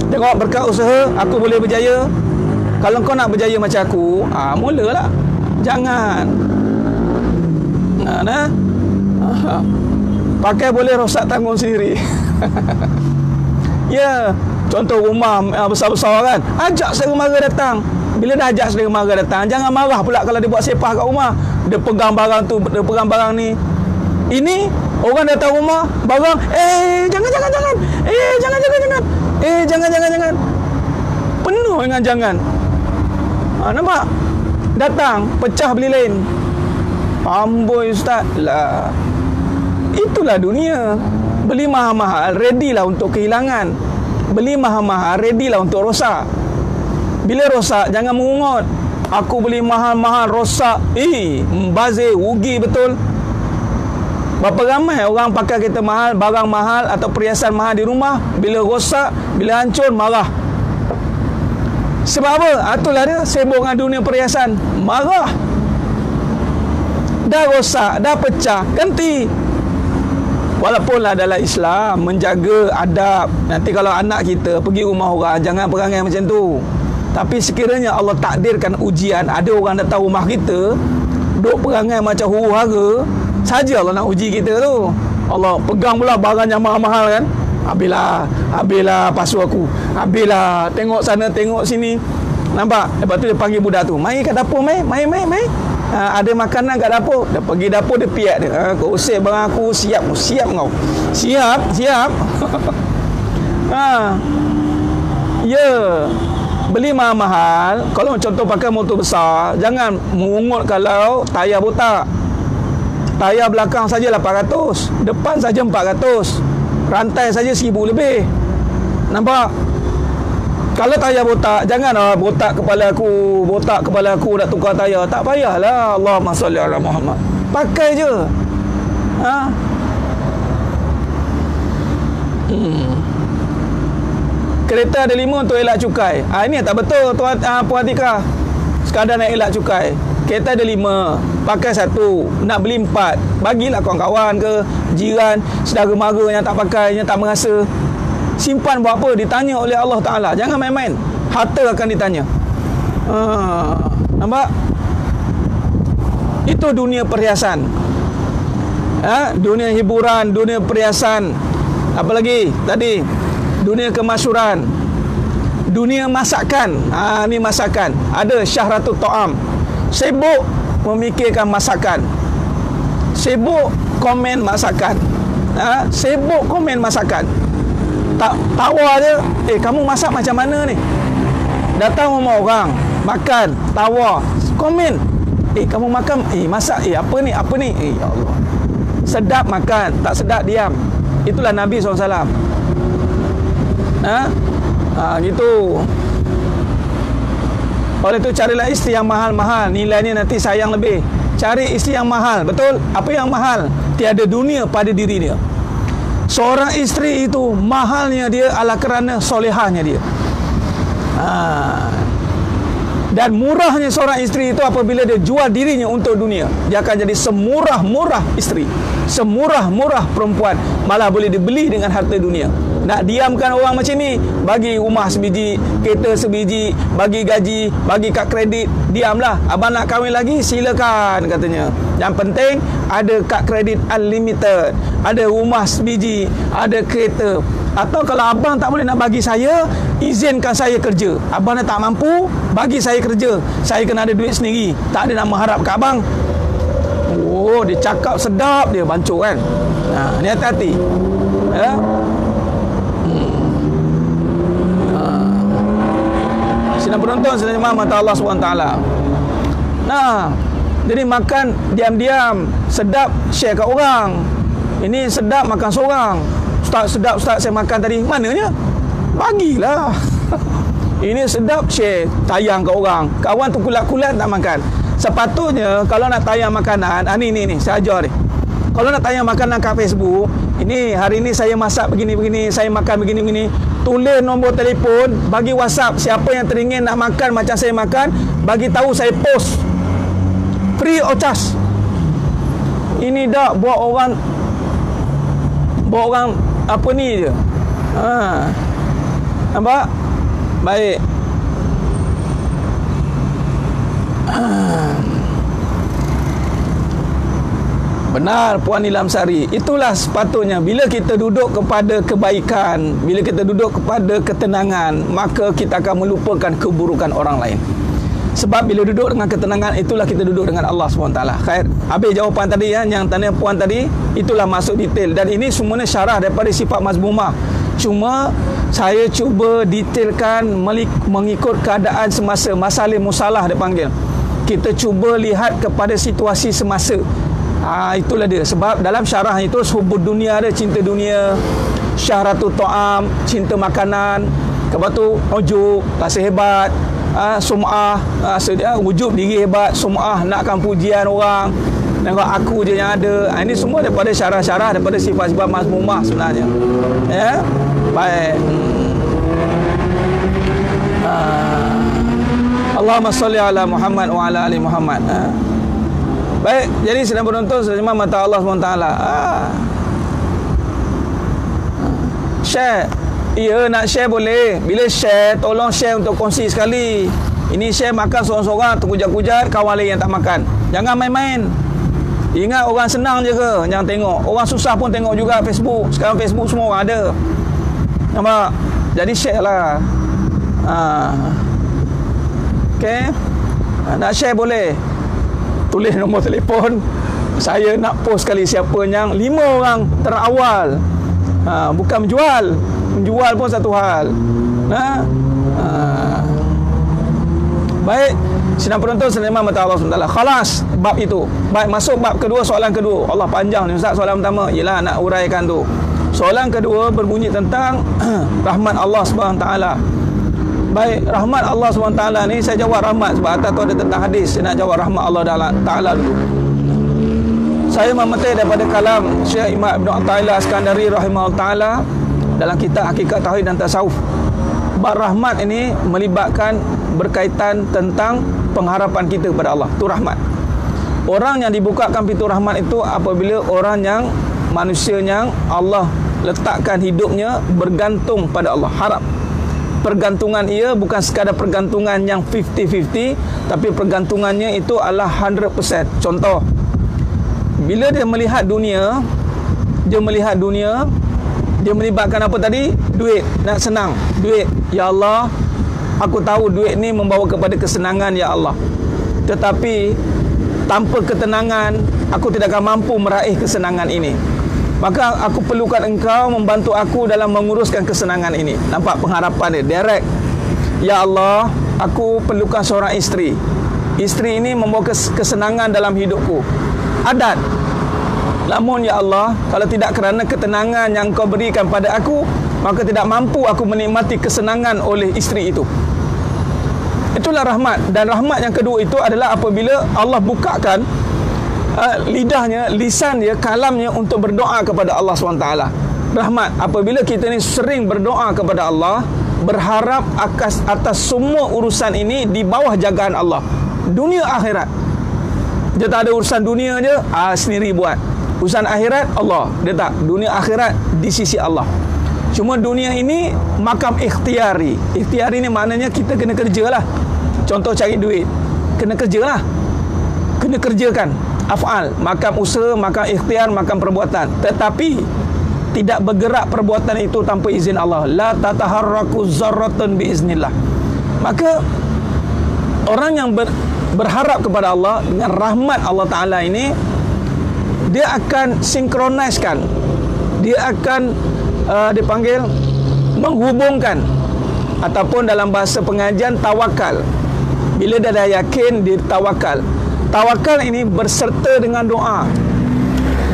Tengok berkat usaha aku boleh berjaya. Kalau kau nak berjaya macam aku, mulalah. Jangan. Pakai boleh rosak tanggung sendiri. Ya, contoh rumah besar-besar kan, ajak saudara mara datang. Bila dah ajak saudara mara datang, jangan marah pula kalau dia buat sepah kat rumah. Dia pegang barang tu, dia pegang barang ni. Ini orang datang rumah, barang, jangan. Jangan. Penuh dengan jangan. Nampak? Datang, pecah beli lain. Amboi Ustaz lah. Itulah dunia. Beli mahal-mahal, ready lah untuk kehilangan. Beli mahal-mahal, ready lah untuk rosak. Bila rosak, jangan mengungut. Aku beli mahal-mahal, rosak. Membazir, rugi betul. Berapa ramai orang pakai kereta mahal, barang mahal atau perhiasan mahal di rumah, bila rosak, bila hancur, marah. Sebab apa? Itulah dia sibuk dengan dunia perhiasan. Marah. Dah rosak, dah pecah, ganti. Walaupunlah dalam Islam menjaga adab. Nanti kalau anak kita pergi rumah orang, jangan perangai macam tu. Tapi sekiranya Allah takdirkan ujian, ada orang datang rumah kita duk perangai macam huru-hara, saja Allah nak uji kita tu. Allah pegang pula barang yang mahal-mahal kan. Habislah pasu aku. Habislah tengok sana tengok sini. Nampak? Lepas tu dia panggil budak tu, "Mai kat dapur, mai. Ada makanan kat dapur." Dia pergi dapur, dia piak dia. Kau usik barang aku, siap kau. Siap. Ya. Beli mahal-mahal. Kalau contoh pakai motor besar, jangan mengungut kalau tayar botak. Tayar belakang saja 800, depan saja 400, rantai saja 1000 lebih. Nampak? Kalau tayar botak, jangan botak kepala aku nak tukar tayar. Tak payahlah. Allahumma salli ala Muhammad. Pakai je. Kereta ada 5 untuk elak cukai. Ini tak betul Puan Atikah. Sekadar nak elak cukai. Kereta ada 5, pakai 1, nak beli 4, bagilah kawan-kawan ke, jiran, saudara mara yang tak pakai, yang tak merasa. Simpan buat apa? Ditanya oleh Allah Ta'ala. Jangan main-main. Harta akan ditanya. Nampak? Itu dunia perhiasan. Dunia hiburan, dunia perhiasan, apa lagi tadi, dunia kemasyhuran, dunia masakan. Ni masakan. Ada syahratut ta'am, sibuk memikirkan masakan, sibuk komen masakan, sibuk komen masakan. Tawar je, kamu masak macam mana ni? Datang rumah orang makan, tawar, komen, kamu makan, masak, apa ni, apa ni, ya Allah. Sedap makan, tak sedap diam. Itulah Nabi SAW. Gitu. Oleh itu carilah isteri yang mahal-mahal, nilainya nanti sayang lebih. Cari isteri yang mahal. Betul? Apa yang mahal? Tiada dunia pada diri dia. Seorang isteri itu mahalnya dia adalah kerana solehahnya dia. Dan murahnya seorang isteri itu apabila dia jual dirinya untuk dunia. Dia akan jadi semurah-murah isteri, semurah-murah perempuan, malah boleh dibeli dengan harta dunia. Nak diamkan orang macam ni, bagi rumah sebiji, kereta sebiji, bagi gaji, bagi kad kredit, diamlah. Abang nak kahwin lagi, silakan katanya. Yang penting ada kad kredit unlimited, ada rumah sebiji, ada kereta. Atau kalau abang tak boleh nak bagi saya, izinkan saya kerja. Abang dah tak mampu, bagi saya kerja. Saya kena ada duit sendiri, tak ada nak mengharap kat abang. Oh, dia cakap sedap dia, bancuk kan. Ni hati-hati. Sedang penonton, sedang jemaah mata Allah SWT. Jadi makan diam-diam, sedap share kat orang. Ini sedap makan seorang. Ustaz, sedap Ustaz saya makan tadi. Mananya? Bagilah. Ini sedap share, tayang kat orang. Kawan tu kulat-kulat tak makan. Sepatutnya kalau nak tayang makanan, ni saya ajar ni. Kalau nak tayang makanan kat Facebook, ini hari ni saya masak begini-begini, saya makan begini-begini, tulis nombor telefon, bagi WhatsApp, siapa yang teringin nak makan macam saya makan, bagi tahu, saya post free of charge. Ini dah buat orang apa ni je. Nampak? Baik. Benar Puan Nilam Sari. Itulah sepatutnya. Bila kita duduk kepada kebaikan, bila kita duduk kepada ketenangan, maka kita akan melupakan keburukan orang lain. Sebab bila duduk dengan ketenangan, itulah kita duduk dengan Allah SWT. Khair. Habis jawapan tadi yang tanya Puan tadi, itulah masuk detail. Dan ini semuanya syarah daripada sifat mazmumah. Cuma saya cuba detailkan mengikut keadaan semasa. Masalah musalah dia panggil. Kita cuba lihat kepada situasi semasa. Itulah dia. Sebab dalam syarah itu hubud dunia ada, cinta dunia, syahratut ta'am, cinta makanan, lepas tu ujub, rasa hebat, sum'ah, ujub diri hebat, sum'ah, nakkan pujian orang, tengok aku je yang ada. Ini semua daripada syarah-syarah, daripada sifat-sifat mazmumah sebenarnya. Ya. Baik. Allahumma salli ala Muhammad wa ala ali Muhammad. Baik, jadi sedang penonton, sedang jemaah mata Allah SWT. Share. Ya, nak share boleh. Bila share, tolong share untuk kongsi sekali. Ini share makan seorang-seorang, terkujat-kujat, kawan lain yang tak makan. Jangan main-main. Ingat orang senang je ke? Jangan tengok. Orang susah pun tengok juga Facebook. Sekarang Facebook semua orang ada. Nampak? Jadi share lah. Okay. Nak share boleh. Tulis nombor telefon. Saya nak post sekali siapa yang 5 orang terawal. Bukan menjual. Menjual pun satu hal. Baik. Sidang penonton, sedang mata Allah SWT. Khalas bab itu. Baik, masuk bab kedua, soalan kedua. Allah panjang ni Ustaz. Soalan pertama ialah nak uraikan tu. Soalan kedua berbunyi tentang rahmat Allah SWT. Baik, rahmat Allah SWT ni saya jawab rahmat sebab atas tu ada tentang hadis. Saya nak jawab rahmat Allah Ta'ala dulu. Saya memetik daripada kalam Syekh Imam Ibn Athaillah Iskandari rahimahullah ta'ala dalam kitab Hakikat Tauhid dan Tasawuf. Bab rahmat ini melibatkan berkaitan tentang pengharapan kita kepada Allah. Itu rahmat. Orang yang dibukakan pintu rahmat itu apabila orang yang manusia yang Allah letakkan hidupnya bergantung pada Allah, harap. Pergantungan ia bukan sekadar pergantungan yang 50-50, tapi pergantungannya itu adalah 100%. Contoh, bila dia melihat dunia, dia melibatkan apa tadi? Duit, nak senang, duit. Ya Allah, aku tahu duit ni membawa kepada kesenangan, ya Allah. Tetapi tanpa ketenangan, aku tidak akan mampu meraih kesenangan ini. Maka aku perlukan engkau membantu aku dalam menguruskan kesenangan ini. Nampak pengharapan dia, direct. Ya Allah, aku perlukan seorang isteri. Isteri ini membawa kesenangan dalam hidupku. Adat. Namun ya Allah, kalau tidak kerana ketenangan yang Engkau berikan pada aku, maka tidak mampu aku menikmati kesenangan oleh isteri itu. Itulah rahmat. Dan rahmat yang kedua itu adalah apabila Allah bukakan lidahnya, lisan dia, kalamnya untuk berdoa kepada Allah SWT. Rahmat. Apabila kita ni sering berdoa kepada Allah, berharap atas semua urusan ini di bawah jagaan Allah, dunia akhirat. Dia tak ada urusan dunia je, sendiri buat. Urusan akhirat Allah, dia tak. Dunia akhirat di sisi Allah. Cuma dunia ini makam ikhtiari. Ikhtiari ni maknanya kita kena kerjalah. Contoh cari duit, kena kerjalah, kena kerjakan. Af'al, makam usaha, makam ikhtiar, makam perbuatan. Tetapi tidak bergerak perbuatan itu tanpa izin Allah. La tataharraku zarratun biiznillah. Maka orang yang berharap kepada Allah dengan rahmat Allah Ta'ala ini, dia akan sinkronisekan, dia akan dipanggil menghubungkan, ataupun dalam bahasa pengajian tawakal. Bila dia dah yakin, dia tawakal. Tawakal ini berserta dengan doa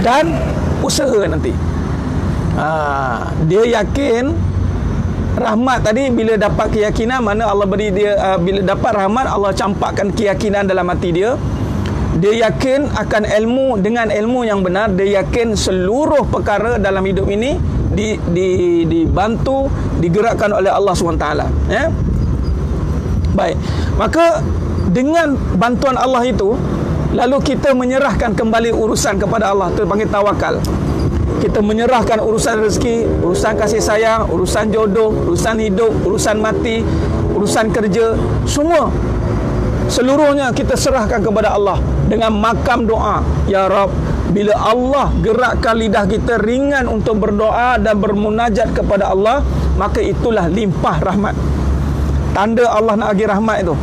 dan usaha nanti. Dia yakin rahmat tadi, bila dapat keyakinan, mana Allah beri dia, bila dapat rahmat, Allah campakkan keyakinan dalam hati dia. Dia yakin akan ilmu, dengan ilmu yang benar, dia yakin seluruh perkara dalam hidup ini dibantu, digerakkan oleh Allah SWT. Baik. Maka dengan bantuan Allah itu, lalu kita menyerahkan kembali urusan kepada Allah. Itu panggil tawakal. Kita menyerahkan urusan rezeki, urusan kasih sayang, urusan jodoh, urusan hidup, urusan mati, urusan kerja, semua, seluruhnya kita serahkan kepada Allah dengan makam doa. Ya Rab, bila Allah gerakkan lidah kita ringan untuk berdoa dan bermunajat kepada Allah, maka itulah limpah rahmat. Tanda Allah nak bagi rahmat itu.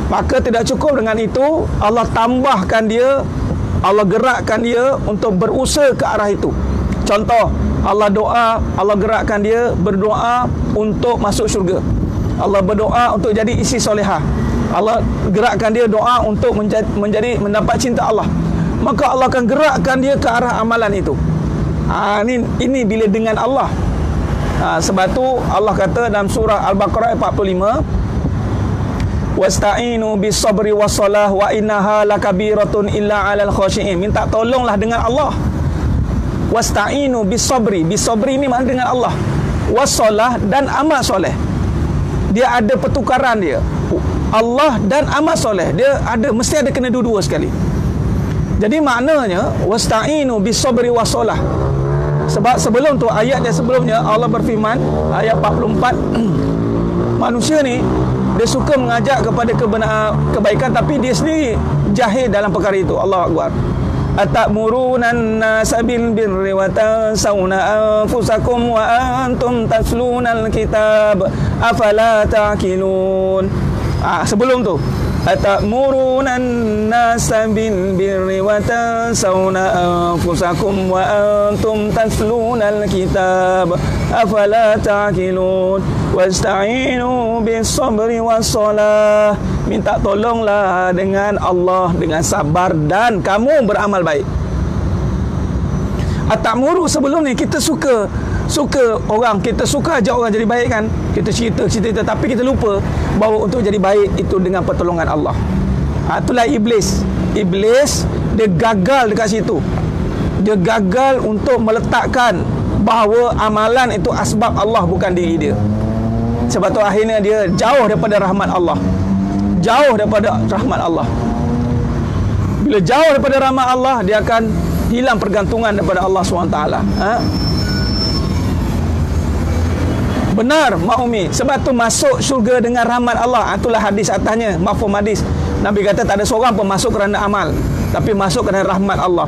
Maka tidak cukup dengan itu, Allah tambahkan dia, Allah gerakkan dia untuk berusaha ke arah itu. Contoh, Allah doa, Allah gerakkan dia berdoa untuk masuk syurga. Allah berdoa untuk jadi isteri solehah. Allah gerakkan dia doa untuk menjadi mendapat cinta Allah. Maka Allah akan gerakkan dia ke arah amalan itu. Ini bila dengan Allah. Sebab tu Allah kata dalam surah Al-Baqarah 45, wasta'inu bis-sabri was-salah wa innaha lakabiratun illa 'alal khashi'in. Minta tolonglah dengan Allah. Wasta'inu bis-sabri. Bis-sabri ni makna dengan Allah. Was-salah dan amal soleh. Dia ada pertukaran dia. Allah dan amal soleh. Dia ada, mesti ada kena dua-dua sekali. Jadi maknanya wasta'inu bis-sabri was-salah. Sebab sebelum tu, ayat yang sebelumnya Allah berfirman, ayat 44, manusia ni dia suka mengajak kepada kebaikan, tapi dia sendiri jahil dalam perkara itu. Allahu Akbar. Atamuruna an-nasa bil birri wa tansawna anfusakum wa antum tatlunal kitab afala ta'qilun. Sebelum tu, atamuruna an-nasa bil birri wa tansawna anfusakum wa antum tatlunal kitab afala ta'qilun. Wasta'inu bis-sabri was-salah. Minta tolonglah dengan Allah, dengan sabar, dan kamu beramal baik. Atamuru, sebelum ni kita suka orang, kita suka ajak orang jadi baik kan. Kita cerita, tapi kita lupa bahawa untuk jadi baik itu dengan pertolongan Allah. Itulah iblis. Iblis dia gagal dekat situ. Dia gagal untuk meletakkan bahawa amalan itu asbab Allah, bukan diri dia. Sebab tu akhirnya dia jauh daripada rahmat Allah. Jauh daripada rahmat Allah. Bila jauh daripada rahmat Allah, dia akan hilang pergantungan daripada Allah SWT. Benar, Mak Umi. Sebab tu masuk syurga dengan rahmat Allah. Itulah hadis atasnya, mafhum hadis. Nabi kata tak ada seorang pun masuk kerana amal, tapi masuk kerana rahmat Allah.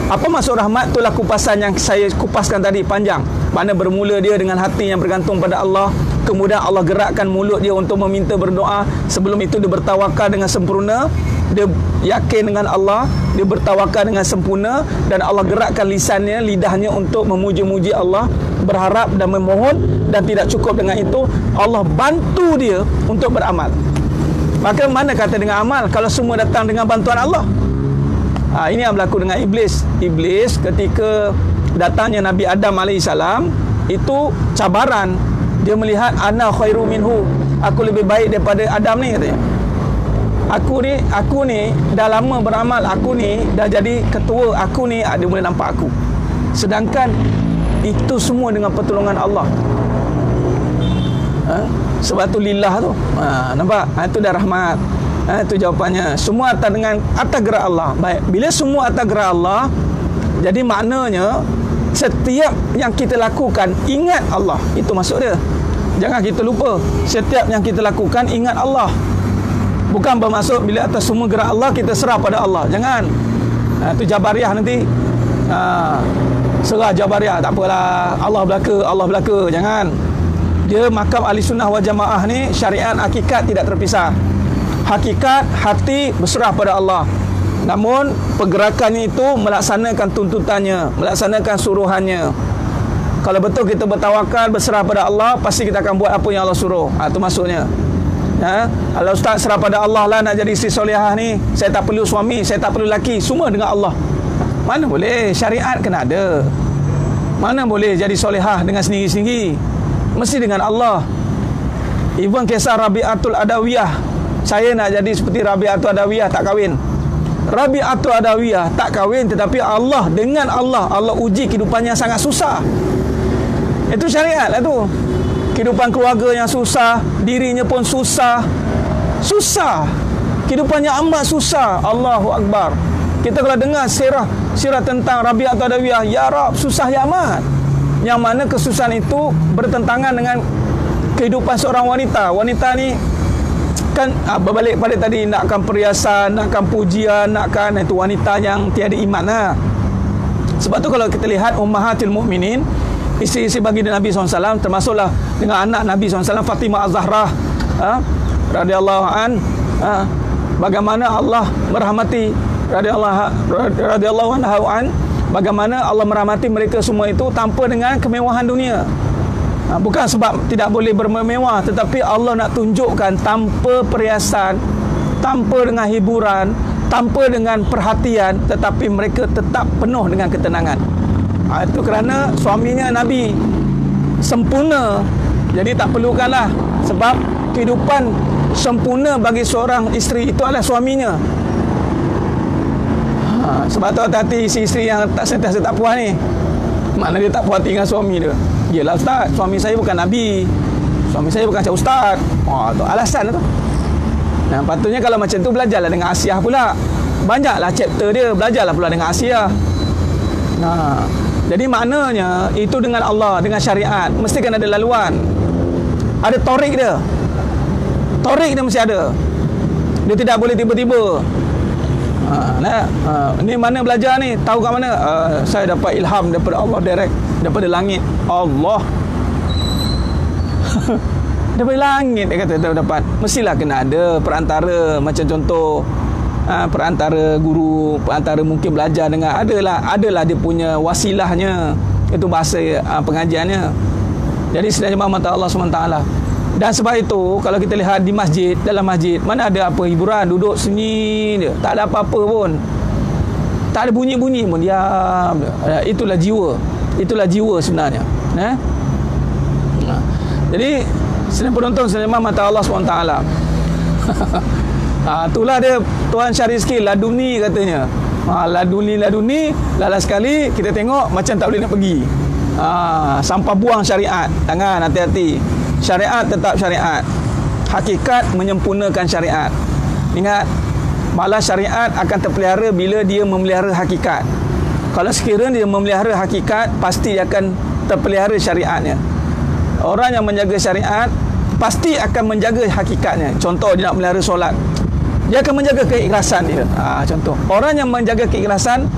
Apa maksud rahmat? Itulah kupasan yang saya kupaskan tadi panjang. Mana bermula dia dengan hati yang bergantung pada Allah, kemudian Allah gerakkan mulut dia untuk meminta berdoa. Sebelum itu dia bertawakal dengan sempurna, dia yakin dengan Allah, dia bertawakal dengan sempurna, dan Allah gerakkan lisannya, lidahnya untuk memuji-muji Allah, berharap dan memohon. Dan tidak cukup dengan itu, Allah bantu dia untuk beramal. Maka mana kata dengan amal kalau semua datang dengan bantuan Allah? Ini yang berlaku dengan Iblis. Iblis ketika datangnya Nabi Adam AS, itu cabaran. Dia melihat ana khairu minhu, aku lebih baik daripada Adam ni, katanya. Aku ni dah lama beramal, aku ni dah jadi ketua, aku ni dia boleh nampak aku. Sedangkan itu semua dengan pertolongan Allah. Sebab tu lillah tu. Nampak? Itu dah rahmat. Itu jawapannya. Semua atas gerak Allah. Baik, bila semua atas gerak Allah, jadi maknanya setiap yang kita lakukan ingat Allah. Itu maksud dia. Jangan kita lupa, setiap yang kita lakukan ingat Allah. Bukan bermaksud bila atas semua gerak Allah kita serah pada Allah. Jangan. Itu Jabariyah nanti. Serah Jabariyah, tak apalah, Allah belaka. Jangan. Dia makam ahli sunnah wal jamaah ni, syariat hakikat tidak terpisah. Hakikat hati berserah pada Allah, namun pergerakan itu melaksanakan tuntutannya, melaksanakan suruhannya. Kalau betul kita bertawakal, berserah pada Allah, pasti kita akan buat apa yang Allah suruh. Itu maksudnya. Kalau ustaz serah pada Allah lah, nak jadi isteri solehah ni, saya tak perlu suami, saya tak perlu laki, semua dengan Allah. Mana boleh? Syariat kena ada. Mana boleh jadi solehah dengan sendiri-sendiri? Mesti dengan Allah. Even kisah Rabi'atul Adawiyah, saya nak jadi seperti Rabi'atul Adawiyah, tak kahwin. Rabi'atul Adawiyah tak kahwin, tetapi Allah, dengan Allah uji kehidupannya sangat susah. Itu syariat lah tu. Kehidupan keluarga yang susah, dirinya pun susah. Kehidupannya amat susah. Allahu Akbar. Kita kalau dengar sirah tentang Rabi'atul Adawiyah, ya Rab, susah ya amat. Yang mana kesusahan itu bertentangan dengan kehidupan seorang wanita. Wanita ni kan berbalik pada tadi, nakkan perhiasan, nakkan pujian, nakkan itu wanita yang tiada iman lah. Sebab tu kalau kita lihat Ummahatul Mukminin, isteri-isteri baginda Nabi SAW, termasuklah dengan anak Nabi SAW, Fatimah Az-Zahrah radhiyallahu an, bagaimana Allah merahmati radhiyallahu anha an, bagaimana Allah merahmati mereka semua itu tanpa dengan kemewahan dunia. Bukan sebab tidak boleh bermewah, tetapi Allah nak tunjukkan tanpa perhiasan, tanpa dengan hiburan, tanpa dengan perhatian, tetapi mereka tetap penuh dengan ketenangan. Itu kerana suaminya Nabi sempurna. Jadi tak perlukanlah, sebab kehidupan sempurna bagi seorang isteri itu adalah suaminya. Sebab tu hati-hati isteri yang tak sentiasa tak puas ni. Mana dia tak puas hati dengan suami dia. Yelah ustaz, suami saya bukan Nabi, suami saya bukan ustaz. Tu alasan tu. Nah, patutnya kalau macam tu belajarlah dengan Asiyah pula. Banyaklah chapter dia, belajarlah pula dengan Asiyah. Jadi maknanya itu dengan Allah, dengan syariat, mesti kan ada laluan. Ada torik dia. Torik dia mesti ada. Dia tidak boleh tiba-tiba. Ni mana belajar ni? Tahu kat mana? Saya dapat ilham daripada Allah direct, daripada langit. Allah. Daripada langit dia kata dapat. Mestilah kena ada perantara, macam contoh perantara guru, perantara mungkin belajar dengan, adalah dia punya wasilahnya. Itu bahasa pengajiannya. Jadi sebenarnya mata Allah SWT. Dan sebab itu kalau kita lihat di masjid, dalam masjid, mana ada apa hiburan, duduk sunyi dia, tak ada apa-apa pun, tak ada bunyi-bunyi pun, diam. Itulah jiwa sebenarnya. Jadi sedang penonton selama mata Allah SWT. Itulah dia Tuhan syari skill laduni katanya. Laduni lala sekali kita tengok macam tak boleh nak pergi. Sampah buang syariat. Jangan, hati-hati. Syariat tetap syariat. Hakikat menyempurnakan syariat. Ingat, malah syariat akan terpelihara bila dia memelihara hakikat. Kalau sekiranya dia memelihara hakikat, pasti dia akan terpelihara syariatnya. Orang yang menjaga syariat pasti akan menjaga hakikatnya. Contoh, dia nak melihara solat, dia akan menjaga keikhlasan dia. Contoh, orang yang menjaga keikhlasan,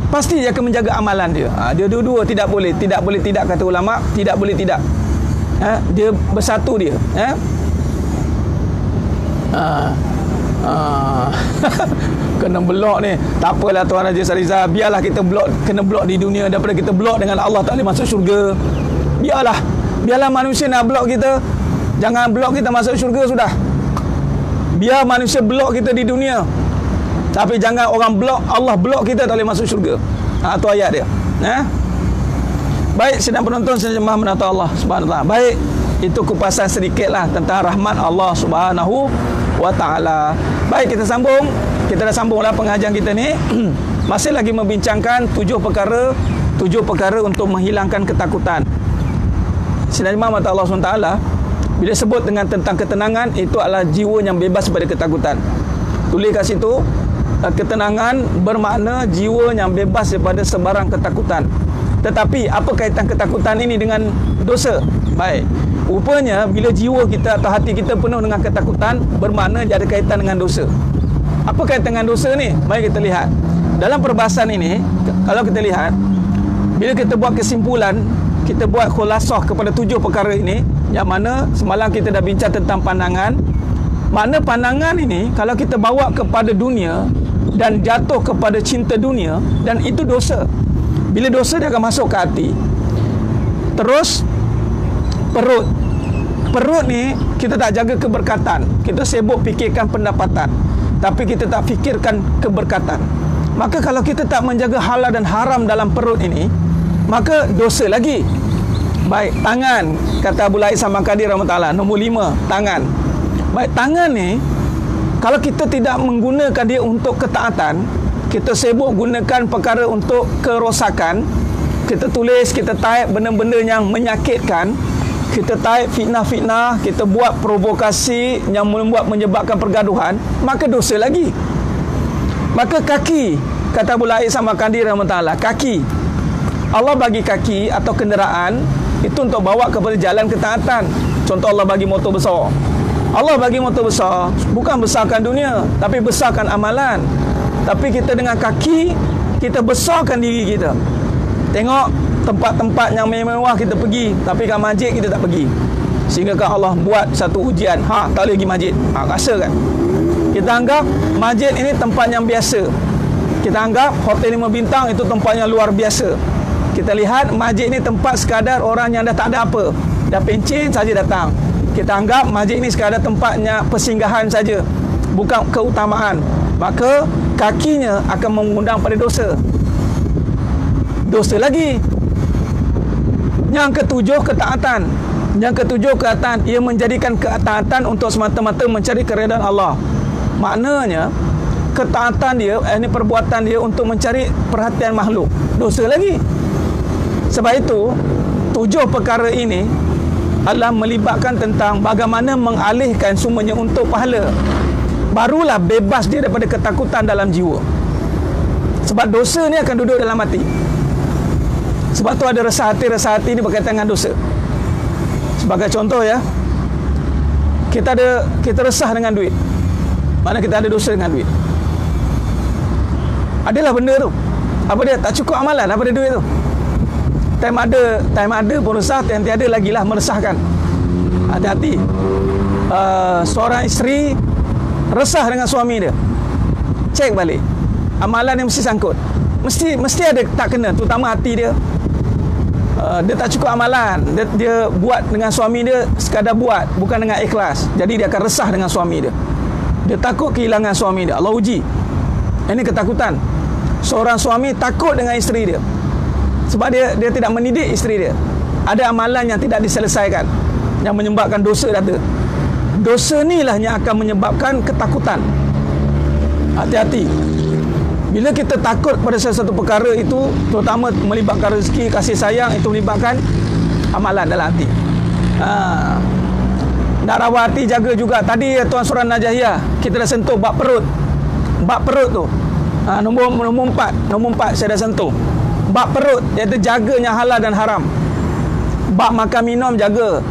pasti dia akan menjaga amalan dia. Dia dua-dua tidak boleh tidak kata ulama, tidak boleh tidak. Dia bersatu dia. Kena blok ni. Tak apalah Tuan Haji Sariza, biarlah kita kena blok di dunia daripada kita blok dengan Allah tak boleh masuk syurga. Biarlah manusia nak blok kita, jangan blok kita masuk syurga sudah. Biar manusia blok kita di dunia, tapi jangan orang blok Allah, blok kita tak boleh masuk syurga. Itu ayat dia. Baik, sedang penonton sejemaah menata Allah Subhanahu wa taala. Baik, itu kupasan sedikitlah tentang rahmat Allah Subhanahu wa taala. Baik, kita dah sambunglah pengajian kita ni. Masih lagi membincangkan 7 perkara untuk menghilangkan ketakutan. Sedang jemaah mata Allah SWT, bila sebut dengan tentang ketenangan, itu adalah jiwa yang bebas daripada ketakutan. Tulis kat situ, ketenangan bermakna jiwa yang bebas daripada sebarang ketakutan. Tetapi apa kaitan ketakutan ini dengan dosa? Baik, rupanya bila jiwa kita atau hati kita penuh dengan ketakutan, bermakna dia ada kaitan dengan dosa. Apa kaitan dengan dosa ni? Mari kita lihat. Dalam perbahasan ini, kalau kita lihat, bila kita buat kesimpulan, kita buat khulasah kepada 7 perkara ini, yang mana semalam kita dah bincang tentang pandangan. Makna pandangan ini kalau kita bawa kepada dunia dan jatuh kepada cinta dunia, dan itu dosa. Bila dosa, dia akan masuk ke hati. Terus perut ni kita tak jaga keberkatan. Kita sibuk fikirkan pendapatan, tapi kita tak fikirkan keberkatan. Maka kalau kita tak menjaga halal dan haram dalam perut ini, maka dosa lagi. Baik, tangan, kata Abu Lais Al-Maqdisi rahimahullah, nombor 5, tangan. Baik, tangan ni kalau kita tidak menggunakan dia untuk ketaatan, kita sibuk gunakan perkara untuk kerosakan, kita tulis, kita type benda-benda yang menyakitkan, kita type fitnah-fitnah, kita buat provokasi yang menyebabkan pergaduhan, maka dosa lagi. Maka kaki, kata Abu Lais Al-Maqdisi rahimahullah, kaki, Allah bagi kaki atau kenderaan itu untuk bawa kepada jalan ketaatan. Contoh, Allah bagi motor besar. Allah bagi motor besar bukan besarkan dunia, tapi besarkan amalan. Tapi kita dengan kaki, kita besarkan diri kita. Tengok tempat-tempat yang mewah kita pergi, tapi kan masjid kita tak pergi. Sehingga kan Allah buat satu ujian, tak boleh pergi masjid. Rasa kan? Kita anggap masjid ini tempat yang biasa. Kita anggap hotel 5 bintang itu tempat yang luar biasa. Kita lihat masjid ini tempat sekadar orang yang dah tak ada apa, dah pencen saja datang. Kita anggap masjid ini sekadar tempatnya persinggahan saja, bukan keutamaan. Maka kakinya akan mengundang pada dosa. Dosa lagi. Yang ketujuh, ketaatan. Yang ketujuh, ketaatan. Ia menjadikan ketaatan untuk semata-mata mencari keredaan Allah. Maknanya ketaatan dia, ini perbuatan dia untuk mencari perhatian makhluk. Dosa lagi. Sebab itu 7 perkara ini adalah melibatkan tentang bagaimana mengalihkan semuanya untuk pahala. Barulah bebas dia daripada ketakutan dalam jiwa. Sebab dosa ni akan duduk dalam hati. Sebab tu ada resah hati ni berkaitan dengan dosa. Sebagai contoh ya, kita resah dengan duit. Mana kita ada dosa dengan duit. Adalah benda tu. Apa dia? Tak cukup amalan apa dia duit tu. Time ada pun resah, time tiada lagilah meresahkan. Hati-hati. Seorang isteri resah dengan suami dia. Cek balik. Amalan yang mesti sangkut. Mesti ada tak kena, terutama hati dia. Dia tak cukup amalan. Dia buat dengan suami dia sekadar buat, bukan dengan ikhlas. Jadi dia akan resah dengan suami dia. Dia takut kehilangan suami dia. Allah uji. Ini ketakutan. Seorang suami takut dengan isteri dia. Sebab dia tidak mendidik isteri dia. Ada amalan yang tidak diselesaikan, yang menyebabkan dosa data. Dosa inilah yang akan menyebabkan ketakutan. Hati-hati. Bila kita takut pada sesuatu perkara itu, terutama melibatkan rezeki, kasih sayang, itu melibatkan amalan dalam hati. Nak rawat hati, jaga juga. Tadi Tuan Surah Najahiyah, kita dah sentuh bab perut. Bab perut tu, nombor 4 saya dah sentuh. Bab perut, iaitu jaganya halal dan haram. Bab makan minum, jaga.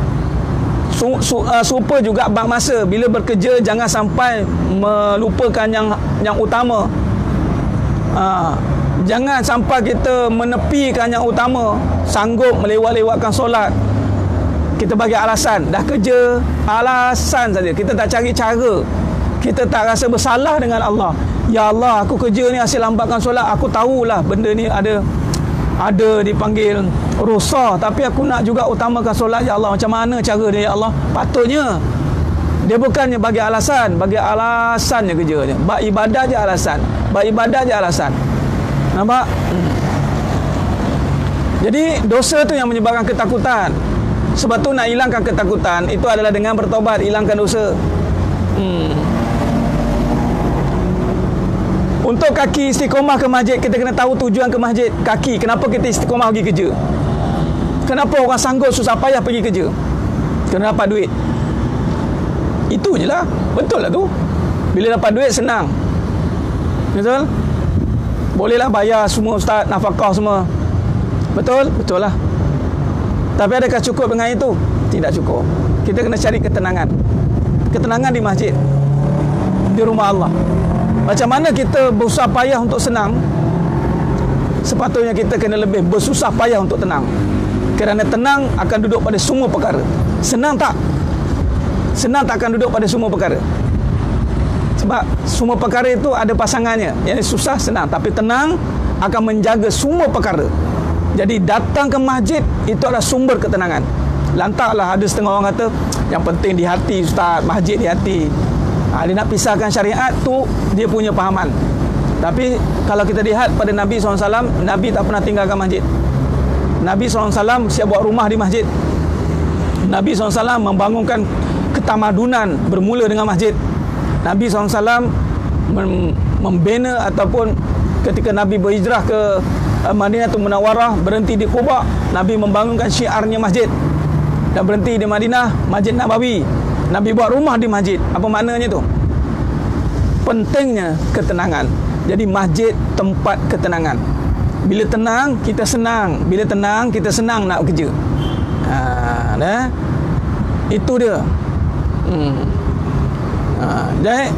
Serupa juga bab masa. Bila bekerja, jangan sampai melupakan yang utama. Jangan sampai kita menepikan yang utama, sanggup melewat-lewatkan solat. Kita bagi alasan, dah kerja, alasan saja. Kita tak cari cara. Kita tak rasa bersalah dengan Allah. Ya Allah, aku kerja ni hasil lambatkan solat. Aku tahulah benda ni ada dipanggil rosak, tapi aku nak juga utamakan solat. Ya Allah, macam mana cara dia ya Allah? Patutnya dia bukannya bagi alasan je kerjanya. Bak ibadah je alasan. Nampak? Jadi dosa tu yang menyebabkan ketakutan. Sebab tu nak hilangkan ketakutan itu adalah dengan bertaubat, hilangkan dosa. Untuk kaki istiqomah ke masjid, kita kena tahu tujuan ke masjid. Kaki, kenapa kita istiqomah pergi kerja? Kenapa orang sanggup susah payah pergi kerja? Kena dapat duit. Itu je lah. Betul lah tu. Bila dapat duit senang. Betul? Bolehlah bayar semua ustaz, nafkah semua. Betul? Betul lah. Tapi adakah cukup dengan itu? Tidak cukup. Kita kena cari ketenangan. Ketenangan di masjid, di rumah Allah. Macam mana kita bersusah payah untuk senang, sepatutnya kita kena lebih bersusah payah untuk tenang. Kerana tenang akan duduk pada semua perkara. Senang tak? Senang tak akan duduk pada semua perkara. Sebab semua perkara itu ada pasangannya. Yang susah, senang. Tapi tenang akan menjaga semua perkara. Jadi datang ke masjid itu adalah sumber ketenangan. Lantaklah ada setengah orang kata yang penting di hati ustaz, masjid di hati. Dia nak pisahkan syariat tu dia punya pahaman. Tapi kalau kita lihat pada Nabi SAW, Nabi tak pernah tinggalkan masjid. Nabi SAW siap buat rumah di masjid. Nabi SAW membangunkan ketamadunan bermula dengan masjid. Nabi SAW membina ataupun ketika Nabi berhijrah ke Madinatul Munawwarah, berhenti di Quba, Nabi membangunkan syiarnya masjid. Dan berhenti di Madinah, Masjid Nabawi. Nabi buat rumah di masjid. Apa maknanya tu? Pentingnya ketenangan. Jadi masjid tempat ketenangan. Bila tenang, kita senang. Bila tenang, kita senang nak kerja. Itu dia. Jadi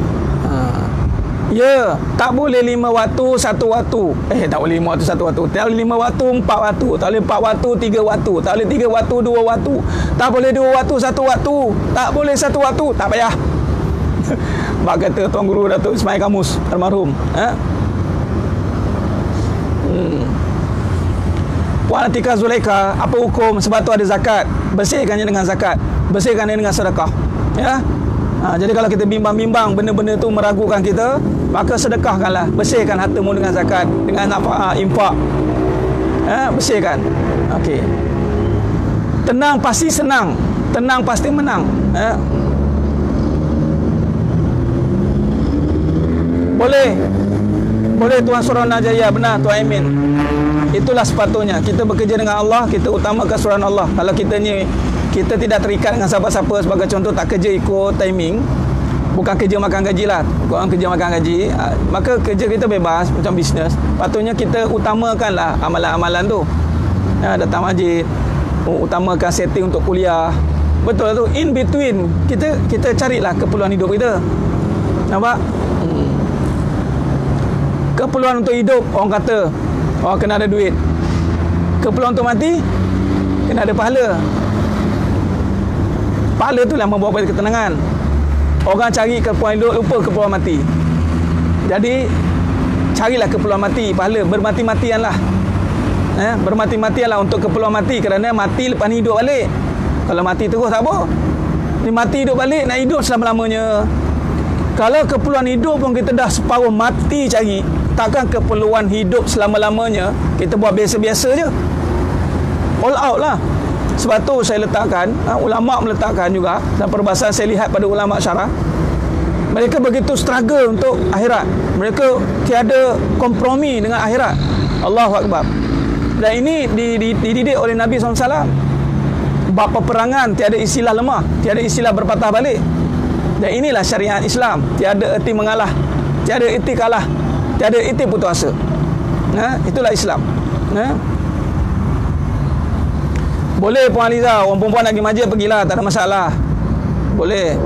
ya, tak boleh 5 waktu 1 waktu. Tak boleh 5 waktu 1 waktu. Tak boleh 5 waktu 4 waktu. Tak boleh 4 waktu 3 waktu. Tak boleh 3 waktu 2 waktu. Tak boleh 2 waktu 1 waktu. Tak boleh 1 waktu. Tak payah. Mak kata Tuan Guru Datuk Ismail Kamus almarhum. Puan Atikah Zulaikha, apa hukum? Sebab tu ada zakat. Bersihkannya dengan zakat. Bersihkannya dengan sedekah. Ya. Jadi kalau kita bimbang-bimbang benda-benda tu meragukan kita, maka sedekahkanlah, bersihkan hartamu dengan zakat, dengan infak. Bersihkan. Okey. Tenang pasti senang, tenang pasti menang. Boleh Tuan Surah Najaya, benar Tuan Amin. Itulah sepatutnya kita bekerja dengan Allah, kita utamakan surah Allah. Kalau kita tidak terikat dengan siapa-siapa, sebagai contoh tak kerja ikut timing, bukan kerja makan gaji lah, korang kerja makan gaji, maka kerja kita bebas macam bisnes. Patutnya kita utamakanlah amalan-amalan tu. Datang masjid, utamakan setting untuk kuliah. Betul lah tu. In between kita carilah keperluan hidup kita. Nampak? Keperluan untuk hidup, orang kata kena ada duit. Keperluan untuk mati, kena ada pahala. Pahala tu lah membawa pada ketenangan. Orang cari keperluan hidup, lupa keperluan mati. Jadi carilah keperluan mati, pahala. Bermati-matian lah. Bermati-matian lah untuk keperluan mati. Kerana mati lepas ni hidup balik. Kalau mati terus tak apa. Ni mati hidup balik, nak hidup selama-lamanya. Kalau keperluan hidup pun kita dah separuh mati cari, takkan keperluan hidup selama-lamanya kita buat biasa-biasa je. All out lah. Sebab tu saya letakkan, ulama' meletakkan juga, dan perbahasan saya lihat pada ulama' syarah, mereka begitu struggle untuk akhirat. Mereka tiada kompromi dengan akhirat. Allahu Akbar. Dan ini dididik oleh Nabi SAW. Bab peperangan tiada istilah lemah, tiada istilah berpatah balik. Dan inilah syariat Islam. Tiada erti mengalah, tiada erti kalah, tiada erti putus asa. Itulah Islam. Boleh Puan Aliza, orang perempuan nak pergi masjid, pergilah, tak ada masalah. Boleh.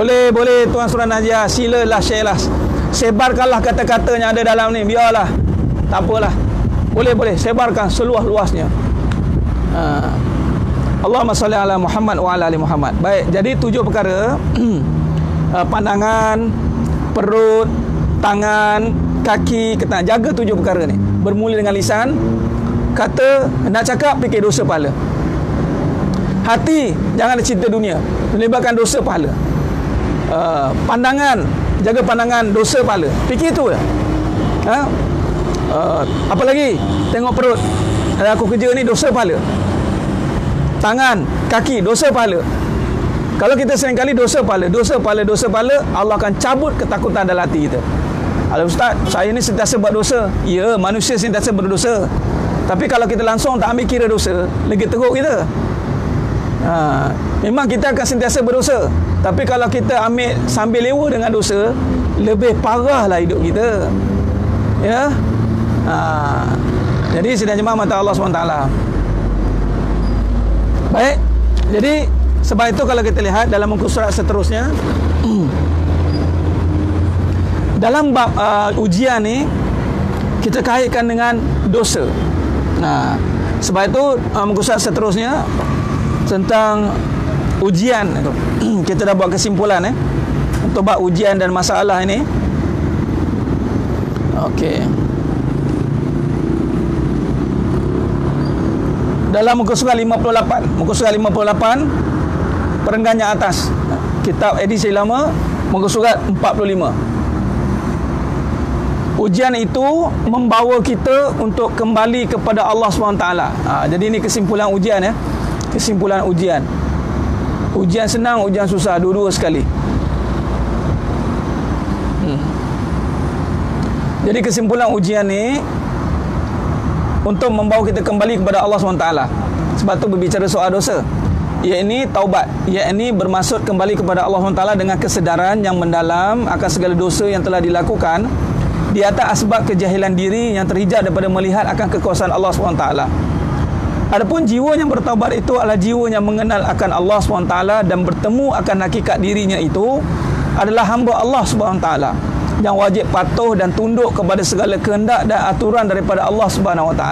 Boleh Tuan Surah Najia, silalah share lah. Sebarkanlah kata-kata yang ada dalam ni, biarlah. Tak apalah. Boleh sebarkan seluas-luasnya. Allahumma salli ala Muhammad wa ala ali Muhammad. Baik, jadi 7 perkara. Pandangan, perut, tangan, kaki, kita jaga 7 perkara ni. Bermula dengan lisan. Kata, nak cakap, fikir dosa pahala. Hati, jangan ada cinta dunia, melibatkan dosa pahala. Pandangan, jaga pandangan, dosa pahala. Fikir tu je. Apa lagi? Tengok perut, aku kerja ni, dosa pahala. Tangan, kaki, dosa pahala. Kalau kita seringkali dosa pahala, Allah akan cabut ketakutan dalam hati kita. Ustaz, saya ni sentiasa buat dosa. Ya, manusia sentiasa berdosa. Tapi kalau kita langsung tak ambil kira dosa, lagi teruk kita. Memang kita akan sentiasa berdosa. Tapi kalau kita ambil sambil lewa dengan dosa, lebih parahlah hidup kita. Ya. Jadi sidang jemaah mata Allah SWT. Baik. Jadi sebab itu kalau kita lihat dalam muka surat seterusnya, dalam bab ujian ni kita kaitkan dengan dosa. Sebab itu muka surat seterusnya tentang ujian itu. Kita dah buat kesimpulan untuk bab ujian dan masalah ini. Okey. Dalam muka surat 58, perenggan yang atas, kitab edisi lama, muka surat 45. Ujian itu membawa kita untuk kembali kepada Allah SWT. Jadi ini kesimpulan ujian ya. Kesimpulan ujian. Ujian senang, ujian susah, dua-dua sekali. Jadi kesimpulan ujian ni untuk membawa kita kembali kepada Allah SWT. Sebab tu berbicara soal dosa, iaitu taubat, iaitu bermaksud kembali kepada Allah SWT dengan kesedaran yang mendalam akan segala dosa yang telah dilakukan di atas asbab kejahilan diri yang terhijab daripada melihat akan kekuasaan Allah SWT. Adapun jiwa yang bertaubat itu adalah jiwa yang mengenal akan Allah SWT dan bertemu akan hakikat dirinya itu adalah hamba Allah SWT yang wajib patuh dan tunduk kepada segala kehendak dan aturan daripada Allah SWT.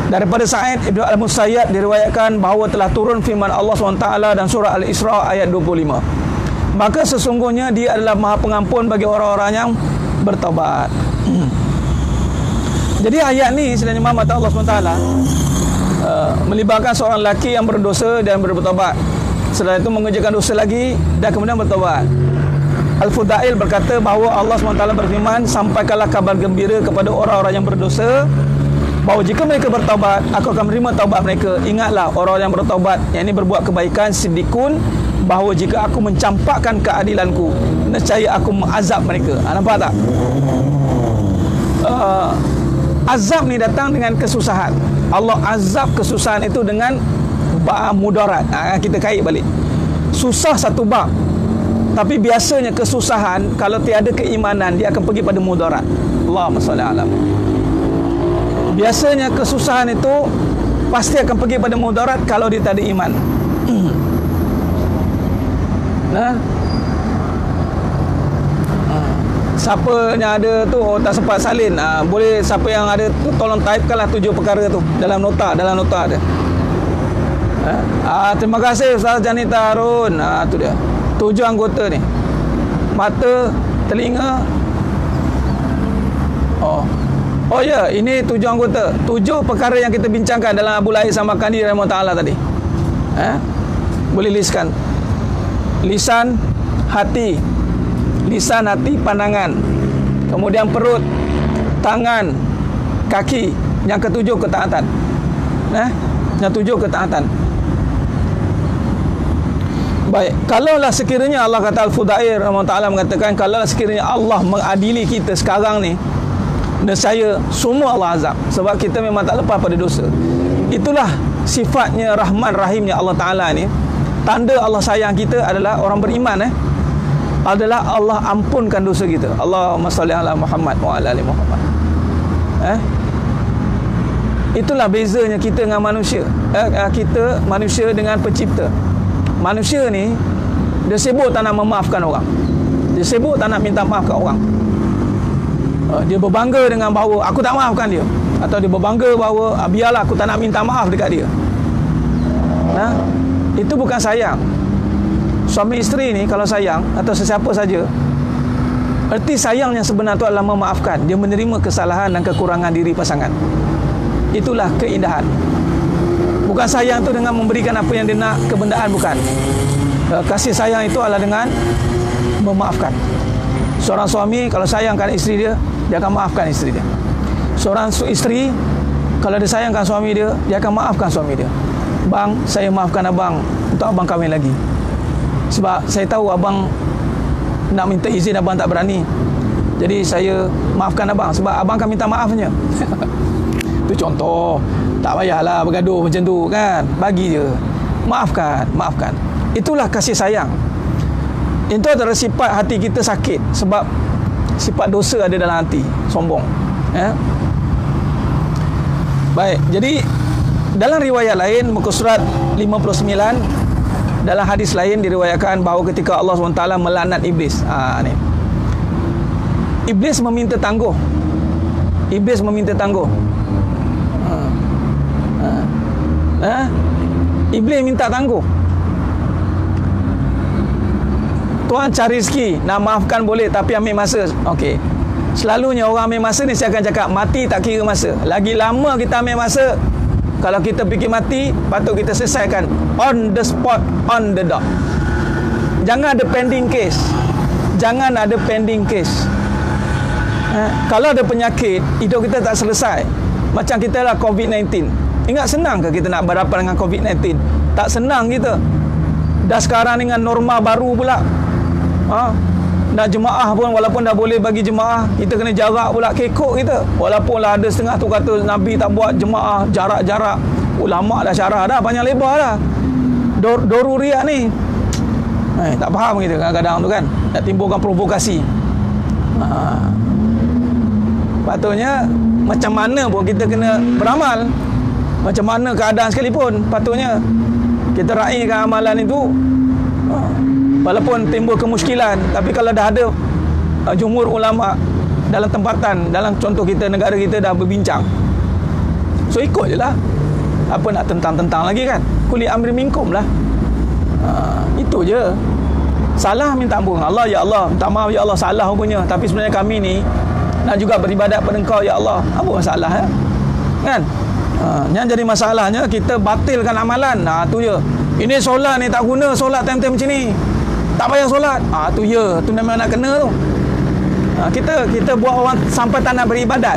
Daripada Sa'id Ibn Al-Musayyab diriwayatkan bahawa telah turun firman Allah SWT dan surah Al-Isra ayat 25. Maka sesungguhnya dia adalah Maha Pengampun bagi orang-orang yang bertaubat. Jadi ayat ni sebenarnya mata Allah SWT melibatkan seorang lelaki yang berdosa dan bertaubat. Setelah itu mengerjakan dosa lagi dan kemudian bertaubat. Al-Fudail berkata bahawa Allah SWT berfirman, sampaikanlah kabar gembira kepada orang-orang yang berdosa bahawa jika mereka bertaubat, aku akan menerima taubat mereka. Ingatlah orang yang bertaubat, yang ini berbuat kebaikan, siddiqun, bahawa jika aku mencampakkan keadilanku, nescaya aku mengazab mereka. Nampak tak? Azab ni datang dengan kesusahan. Allah azab kesusahan itu dengan mudarat. Kita kait balik. Susah satu bab, tapi biasanya kesusahan kalau tiada keimanan dia akan pergi pada mudarat. Allahumma salli ala. Biasanya kesusahan itu pasti akan pergi pada mudarat kalau dia tak ada iman. Siapa yang ada tu tak sempat salin, boleh siapa yang ada tu tolong typekanlah 7 perkara tu dalam nota ada. Terima kasih Ustaz Janita Harun. Tu dia 7 anggota ni. Mata, telinga. Oh ya, ini 7 anggota. 7 perkara yang kita bincangkan dalam Abu Laid Samarkandi rahimahullah taala tadi. Boleh listkan. Lisan, hati, pandangan, kemudian perut, tangan, kaki. Yang ketujuh ketaatan. Yang 7 ketaatan. Baik, kalaulah sekiranya Allah kata Al-Fudair rahimahullah mengatakan, kalaulah sekiranya Allah mengadili kita sekarang ni, nescaya semua Allah azab, sebab kita memang tak lepas pada dosa. Itulah sifatnya Rahman Rahimnya Allah Ta'ala ni. Tanda Allah sayang kita adalah orang beriman adalah Allah ampunkan dosa kita. Allahumma salli ala Muhammad wa ala ali Muhammad. Itulah bezanya kita dengan manusia. Kita manusia dengan pencipta. Manusia ni Dia sibuk tak nak memaafkan orang. Dia sibuk tak nak minta maaf kat orang. Dia berbangga dengan bahawa aku tak maafkan dia. Atau dia berbangga bahawa biarlah aku tak nak minta maaf dekat dia. Itu bukan sayang. Suami isteri ni kalau sayang, atau sesiapa saja, erti sayang yang sebenar itu adalah memaafkan. Dia menerima kesalahan dan kekurangan diri pasangan. Itulah keindahan. Bukan sayang itu dengan memberikan apa yang dia nak, kebendaan, bukan. Kasih sayang itu adalah dengan memaafkan. Seorang suami kalau sayangkan isteri dia, dia akan maafkan isteri dia. Seorang isteri kalau dia sayangkan suami dia, dia akan maafkan suami dia. Bang, saya maafkan abang untuk abang kahwin lagi. Sebab saya tahu abang nak minta izin, abang tak berani. Jadi saya maafkan abang sebab abang akan minta maafnya. Itu contoh. Tak payahlah bergaduh macam tu kan. Bagi je. Maafkan. Itulah kasih sayang. Itu adalah sifat hati kita sakit. Sebab sifat dosa ada dalam hati. Sombong. Baik. Jadi dalam riwayat lain, muka surat 59, dalam hadis lain diriwayatkan bahawa ketika Allah SWT melaknat Iblis. Ni. Iblis meminta tangguh. Iblis minta tangguh. Tuhan cari rezeki, nak maafkan boleh tapi ambil masa. Okey. Selalunya orang ambil masa ni, saya akan cakap mati tak kira masa. Lagi lama kita ambil masa, kalau kita fikir mati, patut kita selesaikan on the spot, on the dot. Jangan ada pending case. Kalau ada penyakit, hidup kita tak selesai. Macam kita lah COVID-19. Ingat senang ke kita nak berhadapan dengan COVID-19? Tak senang kita. Dah sekarang dengan norma baru pula. Nak jemaah pun, walaupun dah boleh bagi jemaah, kita kena jarak pula, kekok kita. Walaupun lah ada setengah tu kata Nabi tak buat jemaah jarak-jarak. Ulama dah syarah dah panjang lebar dah. Doruriat ni. Tak faham kita kadang-kadang tu kan. Nak timbulkan provokasi. Patutnya macam mana pun kita kena beramal. Macam mana keadaan sekalipun, patutnya kita raikan amalan itu. Walaupun timbul kemuskilan, tapi kalau dah ada jumhur ulama dalam tempatan, dalam contoh kita, negara kita dah berbincang, so ikut je lah. Apa nak tentang-tentang lagi kan? Kuli amri minkum lah. Itu je. Salah minta ampun Allah, ya Allah, minta maaf ya Allah, salah punya. Tapi sebenarnya kami ni nak juga beribadat pada Engkau ya Allah. Apa masalah kan? Yang jadi masalahnya kita batilkan amalan. Tu je. Ini solat ni tak guna, solat time-time macam ni, tak payah solat. Tu ya, tu memang nak kena tu. Kita buat orang sampai tak nak beribadat.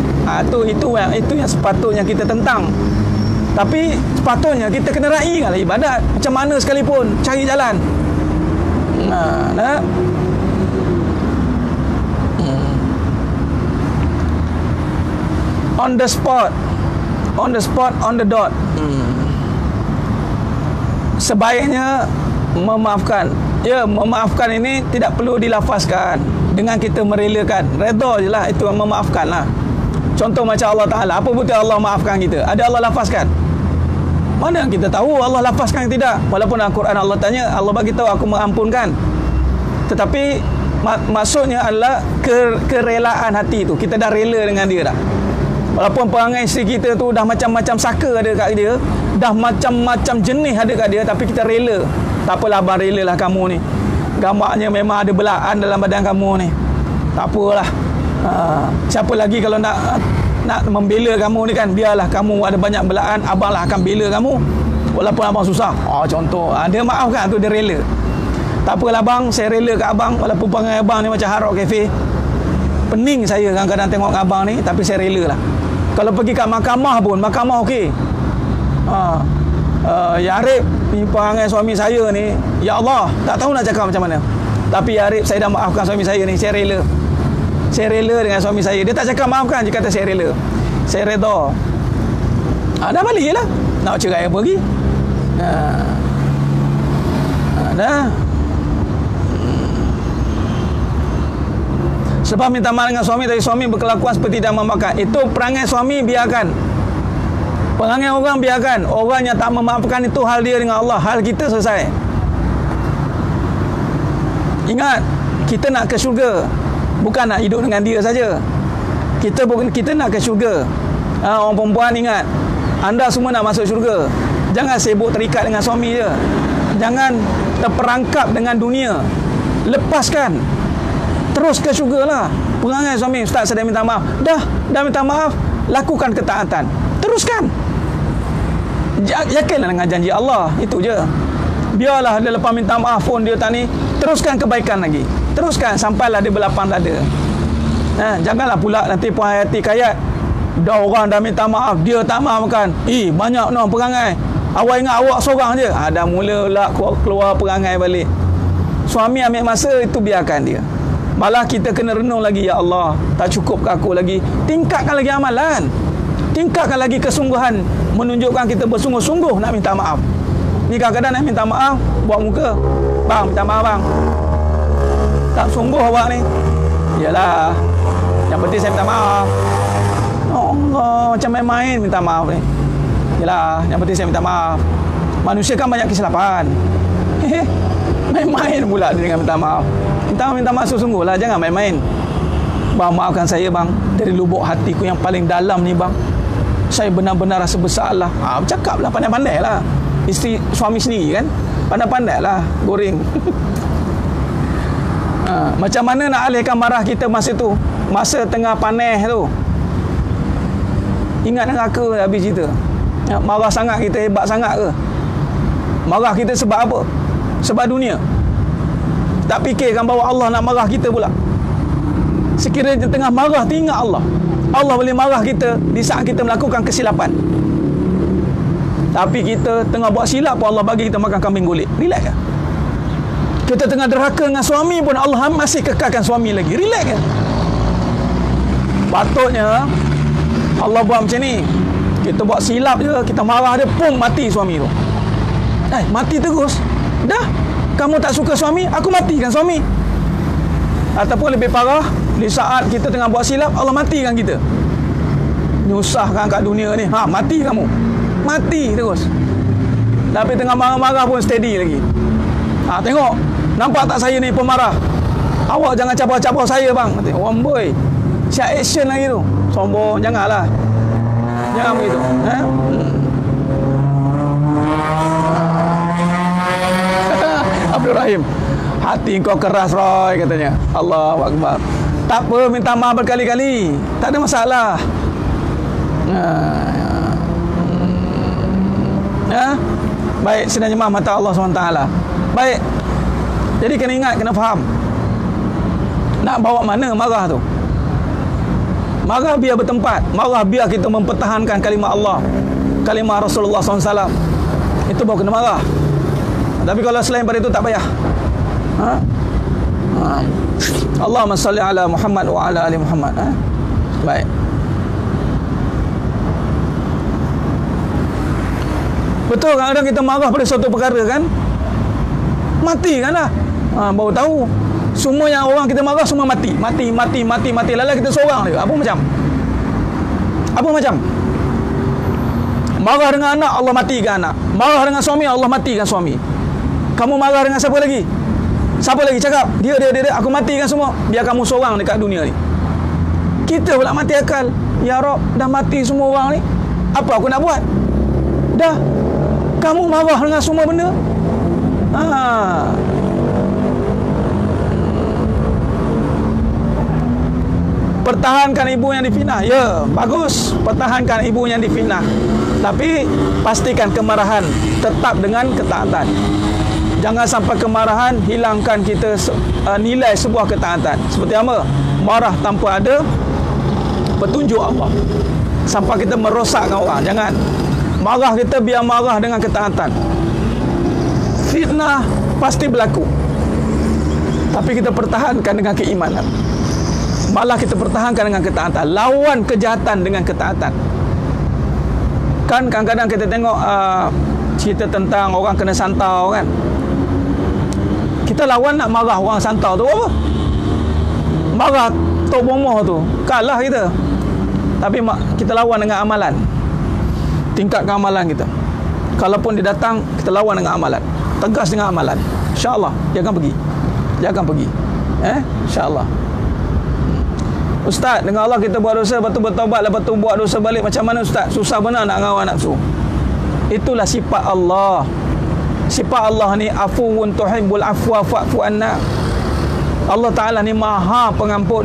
Itu yang sepatutnya kita tentang. Tapi sepatutnya kita kena raikan lah ibadat. Macam mana sekalipun, cari jalan. On the spot, on the dot. Sebaiknya memaafkan. Ya, memaafkan ini tidak perlu dilafazkan dengan kita merelakan. Redha je lah, itu memaafkan lah. Contoh macam Allah Ta'ala, apa betul Allah maafkan kita? Ada Allah lafazkan? Mana yang kita tahu Allah lafazkan tidak? Walaupun dalam Quran Allah tanya, Allah bagi tahu aku mengampunkan. Tetapi maksudnya adalah kerelaan hati tu. Kita dah rela dengan dia dah. Walaupun perangai isteri kita tu dah macam-macam saka ada kat dia, dah macam-macam jenis ada kat dia, tapi kita rela. Tak apalah abang, rela lah kamu ni. Gambarnya memang ada belaan dalam badan kamu ni. Tak apalah. Siapa lagi kalau nak membela kamu ni kan, biarlah kamu ada banyak belaan, abang lah akan bela kamu. Walaupun abang susah. Contoh. Dia maafkan tu, dia rela. Tak apalah abang, saya rela kat abang. Walaupun perangai abang ni macam Harok Cafe. Pening saya kadang-kadang tengok abang ni, tapi saya rela lah. Kalau pergi kat mahkamah pun, mahkamah okey. Ya Arif, ni perangai suami saya ni, ya Allah, tak tahu nak cakap macam mana. Tapi ya Arif, saya dah maafkan suami saya ni, saya rela. Saya rela dengan suami saya. Dia tak cakap maafkan, dia kata saya rela. Saya redha. Dah balik je lah. Nak cerai apa lagi? Dah. Sebab minta maaf dengan suami, tapi suami berkelakuan seperti tidak memaafkan. Itu perangai suami, biarkan. Perangai orang, biarkan. Orang yang tak memaafkan itu hal dia dengan Allah, hal kita selesai. Ingat, kita nak ke syurga, bukan nak hidup dengan dia saja. Kita nak ke syurga. Orang perempuan ingat, anda semua nak masuk syurga. Jangan sibuk terikat dengan suami je. Jangan terperangkap dengan dunia. Lepaskan. Terus ke syurga lah. Perangai suami, ustaz saya minta maaf. Dah minta maaf, lakukan ketaatan. Teruskan. Yakinlah dengan janji Allah. Itu je. Biarlah dia lepas minta maaf pun dia tak ni, teruskan kebaikan lagi. Teruskan sampailah dia berlapang dada. Janganlah pula nanti Puan Hayati kayat, dah orang dah minta maaf, dia tak maafkan. Banyak no perangai. Awak ingat awak seorang je. Dah mula pula keluar perangai balik. Suami ambil masa, itu biarkan dia. Malah kita kena renung lagi, ya Allah, tak cukup ke aku lagi. Tingkatkan lagi amalan. Tingkatkan lagi kesungguhan, menunjukkan kita bersungguh-sungguh nak minta maaf. Ni kadang-kadang nak minta maaf, buat muka, bang minta maaf bang, tak sungguh awak ni. Yalah, yang penting saya minta maaf. Allah, macam main-main minta maaf ni. Yalah, yang penting saya minta maaf. Manusia kan banyak kesilapan. Main-main pula dengan minta maaf. Minta maaf sungguh lah, jangan main-main. Bang, maafkan saya bang, dari lubuk hatiku yang paling dalam ni bang, saya benar-benar rasa bersalah. Bercakap lah, pandai-pandai lah. Isteri suami sendiri kan, pandai-pandai lah goreng. Macam mana nak alihkan marah kita masa tu, masa tengah panas tu? Ingat neraka habis cerita. Marah sangat kita hebat sangat ke? Marah kita sebab apa? Sebab dunia. Tak fikirkan bahawa Allah nak marah kita pula. Sekiranya tengah marah, ingat Allah. Allah boleh marah kita di saat kita melakukan kesilapan. Tapi kita tengah buat silap pun Allah bagi kita makan kambing gulik. Relax ke? Kita tengah derhaka dengan suami pun Allah masih kekalkan suami lagi. Relax ke? Patutnya Allah buat macam ni. Kita buat silap je, kita marah dia, pum, mati suami tu. Mati terus. Dah, kamu tak suka suami, aku matikan suami. Ataupun lebih parah, di saat kita tengah buat silap, Allah matikan kita. Nyusahkan kat dunia ni. Mati kamu. Mati terus. Tapi tengah marah-marah pun steady lagi. Tengok, nampak tak saya ni pemarah? Awak jangan cabar-cabar saya bang. Orang boy, siap action lagi tu. Sombong, janganlah. Jangan begitu. Abdul Rahim, hati kau keras Roy, katanya. Allahu Akbar. Tak apa, minta maaf berkali-kali, tak ada masalah. Baik, sidang jemaah mata Allah SWT. Baik, jadi kena ingat, kena faham, nak bawa mana marah tu. Marah biar bertempat, marah biar kita mempertahankan kalimah Allah, kalimah Rasulullah SAW. Itu baru kena marah. Tapi kalau selain pada itu tak payah. Allahumma salli ala Muhammad wa ala ali Muhammad. Baik. Betul, kadang-kadang kita marah pada suatu perkara kan, mati kan lah. Baru tahu semua yang orang kita marah semua mati. Lala kita seorang dia. Apa macam? Marah dengan anak, Allah matikan anak. Marah dengan suami, Allah matikan suami. Kamu marah dengan siapa lagi? Siapa lagi cakap? Dia, aku matikan semua. Biar kamu seorang dekat dunia ni. Kita pula mati akal. Ya Rob, dah mati semua orang ni, apa aku nak buat? Dah, kamu marah dengan semua benda. Pertahankan ibu yang difitnah. Ya, bagus, pertahankan ibu yang difitnah. Tapi pastikan kemarahan tetap dengan ketaatan. Jangan sampai kemarahan hilangkan kita nilai sebuah ketaatan. Seperti apa? Marah tanpa ada petunjuk Allah, sampai kita merosakkan orang. Jangan. Marah kita biar marah dengan ketaatan. Fitnah pasti berlaku, tapi kita pertahankan dengan keimanan. Malah kita pertahankan dengan ketaatan. Lawan kejahatan dengan ketaatan. Kan kadang-kadang kita tengok cerita tentang orang kena santau kan. Kita lawan nak marah orang santau tu apa? Marah tok bomoh tu, kalah kita. Tapi kita lawan dengan amalan. Tingkatkan amalan kita. Kalaupun dia datang, kita lawan dengan amalan. Tegas dengan amalan. InsyaAllah dia akan pergi. Jangan pergi. InsyaAllah. Ustaz, dengan Allah kita buat dosa, lepas tu bertaubat, lepas tu buat dosa balik. Macam mana Ustaz? Susah benar nak ngawal nafsu. Itulah sifat Allah. Sifat Allah ni afuwun tuhibbul afwa fa'fu anna. Allah Ta'ala ni maha pengampun.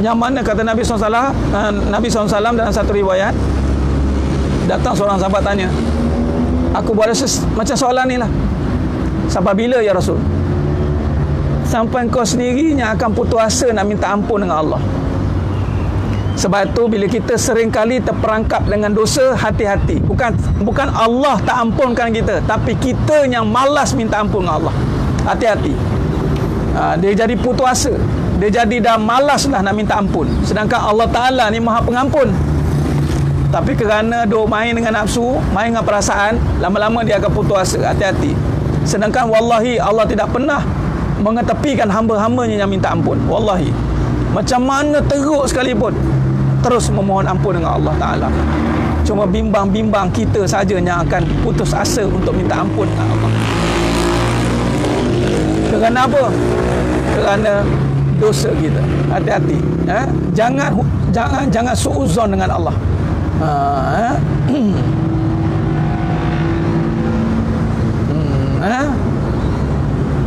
Yang mana kata Nabi SAW, Nabi SAW dalam satu riwayat, datang seorang sahabat tanya, aku buat dosa macam soalan ni lah, sampai bila ya Rasul? Sampai kau sendirinya akan putus asa nak minta ampun dengan Allah. Sebab itu bila kita sering kali terperangkap dengan dosa, hati-hati. Bukan Allah tak ampunkan kita, tapi kita yang malas minta ampun dengan Allah. Hati-hati. Dia jadi putus asa. Dia jadi dah malas lah nak minta ampun. Sedangkan Allah Ta'ala ni maha pengampun. Tapi kerana duk main dengan nafsu, main dengan perasaan, lama-lama dia akan putus asa. Hati-hati. Sedangkan wallahi Allah tidak pernah mengetepikan hamba-hambanya yang minta ampun. Wallahi. Macam mana teruk sekalipun, terus memohon ampun dengan Allah Ta'ala. Cuma bimbang-bimbang kita saja yang akan putus asa untuk minta ampun dengan Allah. Kerana apa? Kerana dosa kita. Hati-hati. Jangan suuzon dengan Allah.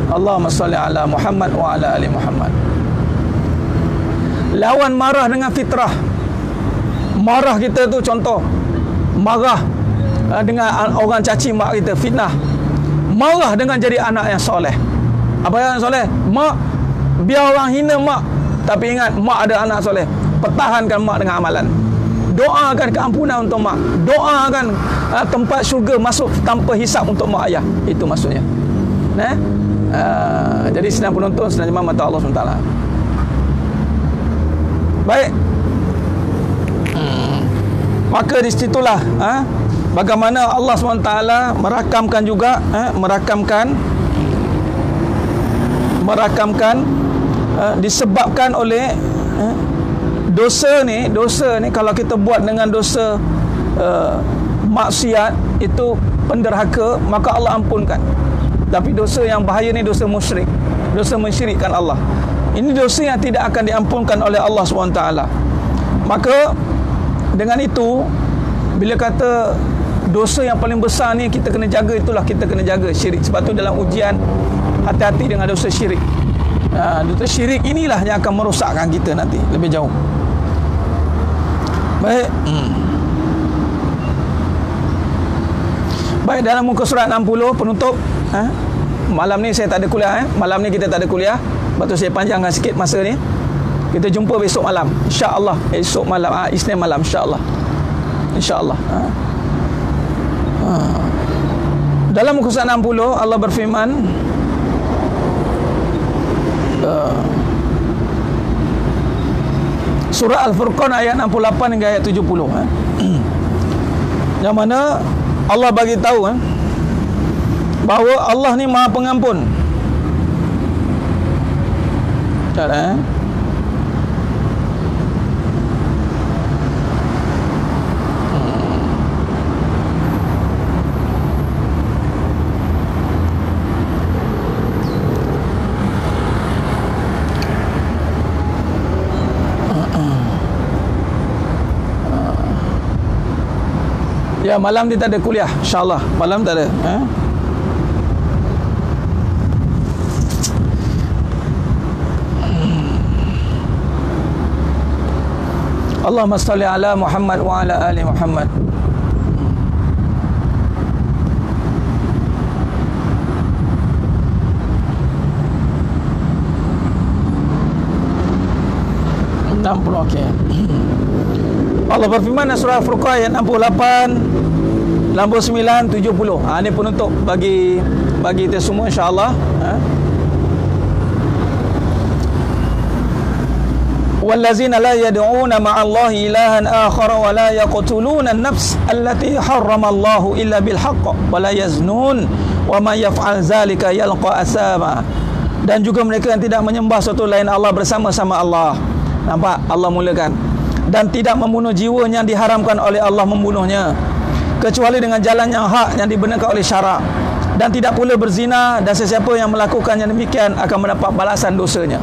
Allahumma salli ala Muhammad wa ala ali Muhammad. Lawan marah dengan fitrah. Marah kita tu contoh, marah dengan orang caci mak kita, fitnah. Marah dengan jadi anak yang soleh. Apa yang soleh? Mak, biar orang hina mak, tapi ingat mak ada anak soleh. Pertahankan mak dengan amalan. Doakan keampunan untuk mak. Doakan tempat syurga masuk tanpa hisap untuk mak ayah. Itu maksudnya. Jadi senang penonton, senang jemaah mata Allah SWT. Baik. Maka di situlah bagaimana Allah SWT merakamkan juga, merakamkan disebabkan oleh dosa ni kalau kita buat dengan dosa maksiat itu penderhaka, maka Allah ampunkan. Tapi dosa yang bahaya ni dosa musyrik, dosa mensyirikkan Allah. Ini dosa yang tidak akan diampunkan oleh Allah SWT. Maka dengan itu, bila kata dosa yang paling besar ni kita kena jaga, itulah kita kena jaga syirik. Sebab tu dalam ujian, hati-hati dengan dosa syirik. Dosa syirik inilah yang akan merosakkan kita nanti lebih jauh. Baik. Baik, dalam muka surat 60 penutup, malam ni saya tak ada kuliah. Malam ni kita tak ada kuliah. Lepas tu saya panjangkan sikit masa ni. Kita jumpa besok malam, insya-Allah. Esok malam, Isnin malam, insya-Allah. InsyaAllah. Dalam muka surat 60 Allah berfirman, surah Al-Furqan ayat 68 hingga ayat 70. Yang mana Allah bagi tahu bahawa Allah ni Maha Pengampun. Cara ya, malam ni tak ada kuliah, insya-Allah. Malam tak ada. Allahumma salli ala Muhammad wa ala ali Muhammad. Okay. Allah berfirman dalam surah Al-Furqan ayat 68, 69, 70. Ini penutup bagi kita semua, insya-Allah. Wallazina la yad'una ma'allahi ilahan akhar wa la yaqtuluna an-nafs allati harrama Allahu illa bil haqq wa la yaznun wa man yaf'al zalika yalqa asama. Dan juga mereka yang tidak menyembah satu lain Allah bersama-sama Allah. Nampak? Allah mulakan. Dan tidak membunuh jiwa yang diharamkan oleh Allah membunuhnya, kecuali dengan jalan yang hak yang dibenarkan oleh syarak. dan tidak pula berzina, dan sesiapa yang melakukannya demikian akan mendapat balasan dosanya.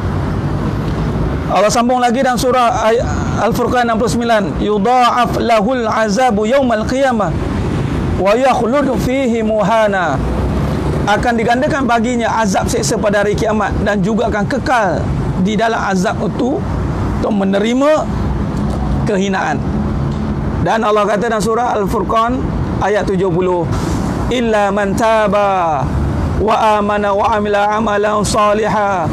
Allah sambung lagi dalam surah Al-Furqan 69, yudha'af lahul azabu yaumal qiyamah wa yakhludu fihi muhana. Akan digandakan baginya azab seksa pada hari kiamat, dan juga akan kekal di dalam azab itu untuk menerima kehinaan. Dan Allah kata dalam surah Al-Furqan ayat 70, illa man taba wa amana wa amila amalan salihah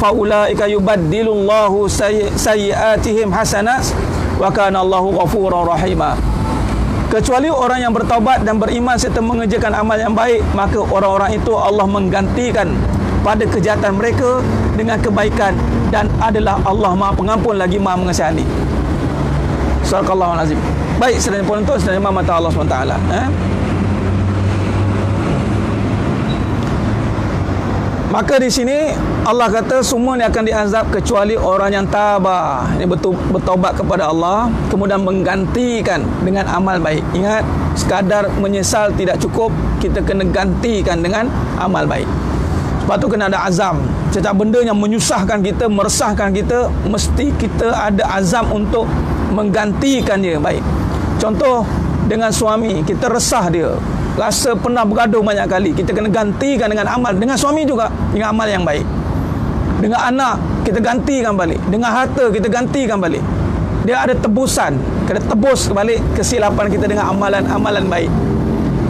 faulaika yubaddilullahu sayyiatihim hasanat wa kana Allahu ghafurur rahima. Kecuali orang yang bertaubat dan beriman serta mengerjakan amal yang baik, maka orang-orang itu Allah menggantikan pada kejahatan mereka dengan kebaikan, dan adalah Allah Maha Pengampun lagi Maha Mengasihani. Subhanallahul azim. Baik, sedaya penonton, sedaya mata Allah SWT. Maka di sini Allah kata semua ni akan diazab kecuali orang yang tabah, ini bertaubat kepada Allah, kemudian menggantikan dengan amal baik. Ingat, sekadar menyesal tidak cukup, kita kena gantikan dengan amal baik. Sebab tu kena ada azam. Setiap benda yang menyusahkan kita, meresahkan kita, mesti kita ada azam untuk menggantikan dia baik. Contoh dengan suami, kita resah dia, rasa pernah bergaduh banyak kali, kita kena gantikan dengan amal. Dengan suami juga, dengan amal yang baik. Dengan anak, kita gantikan balik. Dengan harta, kita gantikan balik. Dia ada tebusan, kena tebus balik kesilapan kita dengan amalan-amalan baik.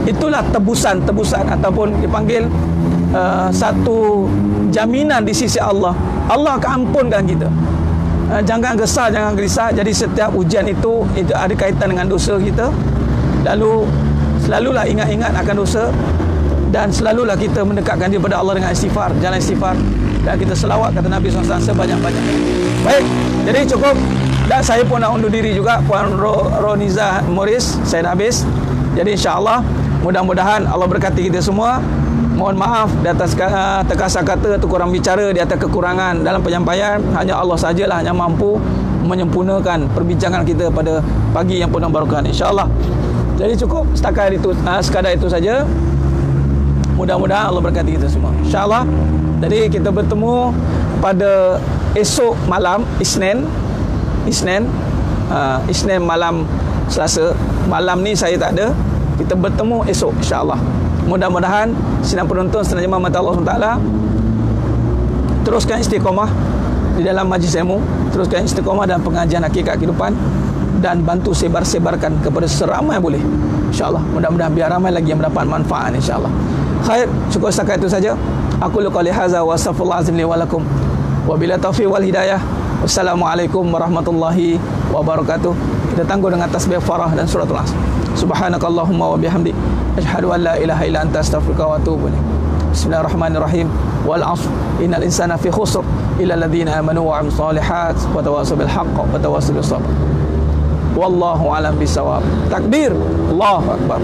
Itulah tebusan ataupun dipanggil satu jaminan di sisi Allah. Allah akan ampunkan kita. Jangan gesah, jangan gelisah. Jadi setiap ujian itu ada kaitan dengan dosa kita. Lalu selalulah ingat-ingat akan dosa, dan selalulah kita mendekatkan diri kepada Allah dengan istighfar, jalan istighfar, dan kita selawat kata Nabi SAW sebanyak-banyak. Baik, jadi cukup. Dan saya pun nak undur diri juga, Puan Roniza Morris, saya dah habis. Jadi insya-Allah, mudah-mudahan Allah berkati kita semua. Mohon maaf di atas terkasar kata atau kurang bicara, di atas kekurangan dalam penyampaian. Hanya Allah sajalah yang mampu menyempurnakan perbincangan kita pada pagi yang penuh barakah, insya-Allah. Jadi cukup sekadar itu saja. Mudah-mudahan Allah berkati kita semua, insya-Allah. Jadi kita bertemu pada esok malam Isnin malam Selasa. Malam ni saya tak ada. Kita bertemu esok, insya-Allah. Mudah-mudahan sidang penonton sedang jemaah mata Allah SWT teruskan istiqamah di dalam majlis ilmu, teruskan istiqamah dan pengajian hakikat kehidupan, dan bantu sebar-sebarkan kepada seramai boleh, insya-Allah. Mudah-mudahan biar ramai lagi yang mendapat manfaat, insya-Allah. Khair, cukup setakat itu saja. Aku qali hadza wa astaghfirullah azim li wa lakum wa bila taufiq wal hidayah. Wassalamualaikum warahmatullahi wabarakatuh. Kita tangguh dengan tasbih farah dan suratul asr. Subhanakallahumma wa bihamdik asyhadu an la ilaha illa anta astaghfiruka wa atubu ilaik. Bismillahirrahmanirrahim. Wal 'ashr innal insana fi khusr illa alladziina aamanu wa 'amilus shalihaat wa tawassaw bil haqq wa tawassaw bis sabr. Wallahu a'lam bissawab. Takbir. Allahu akbar.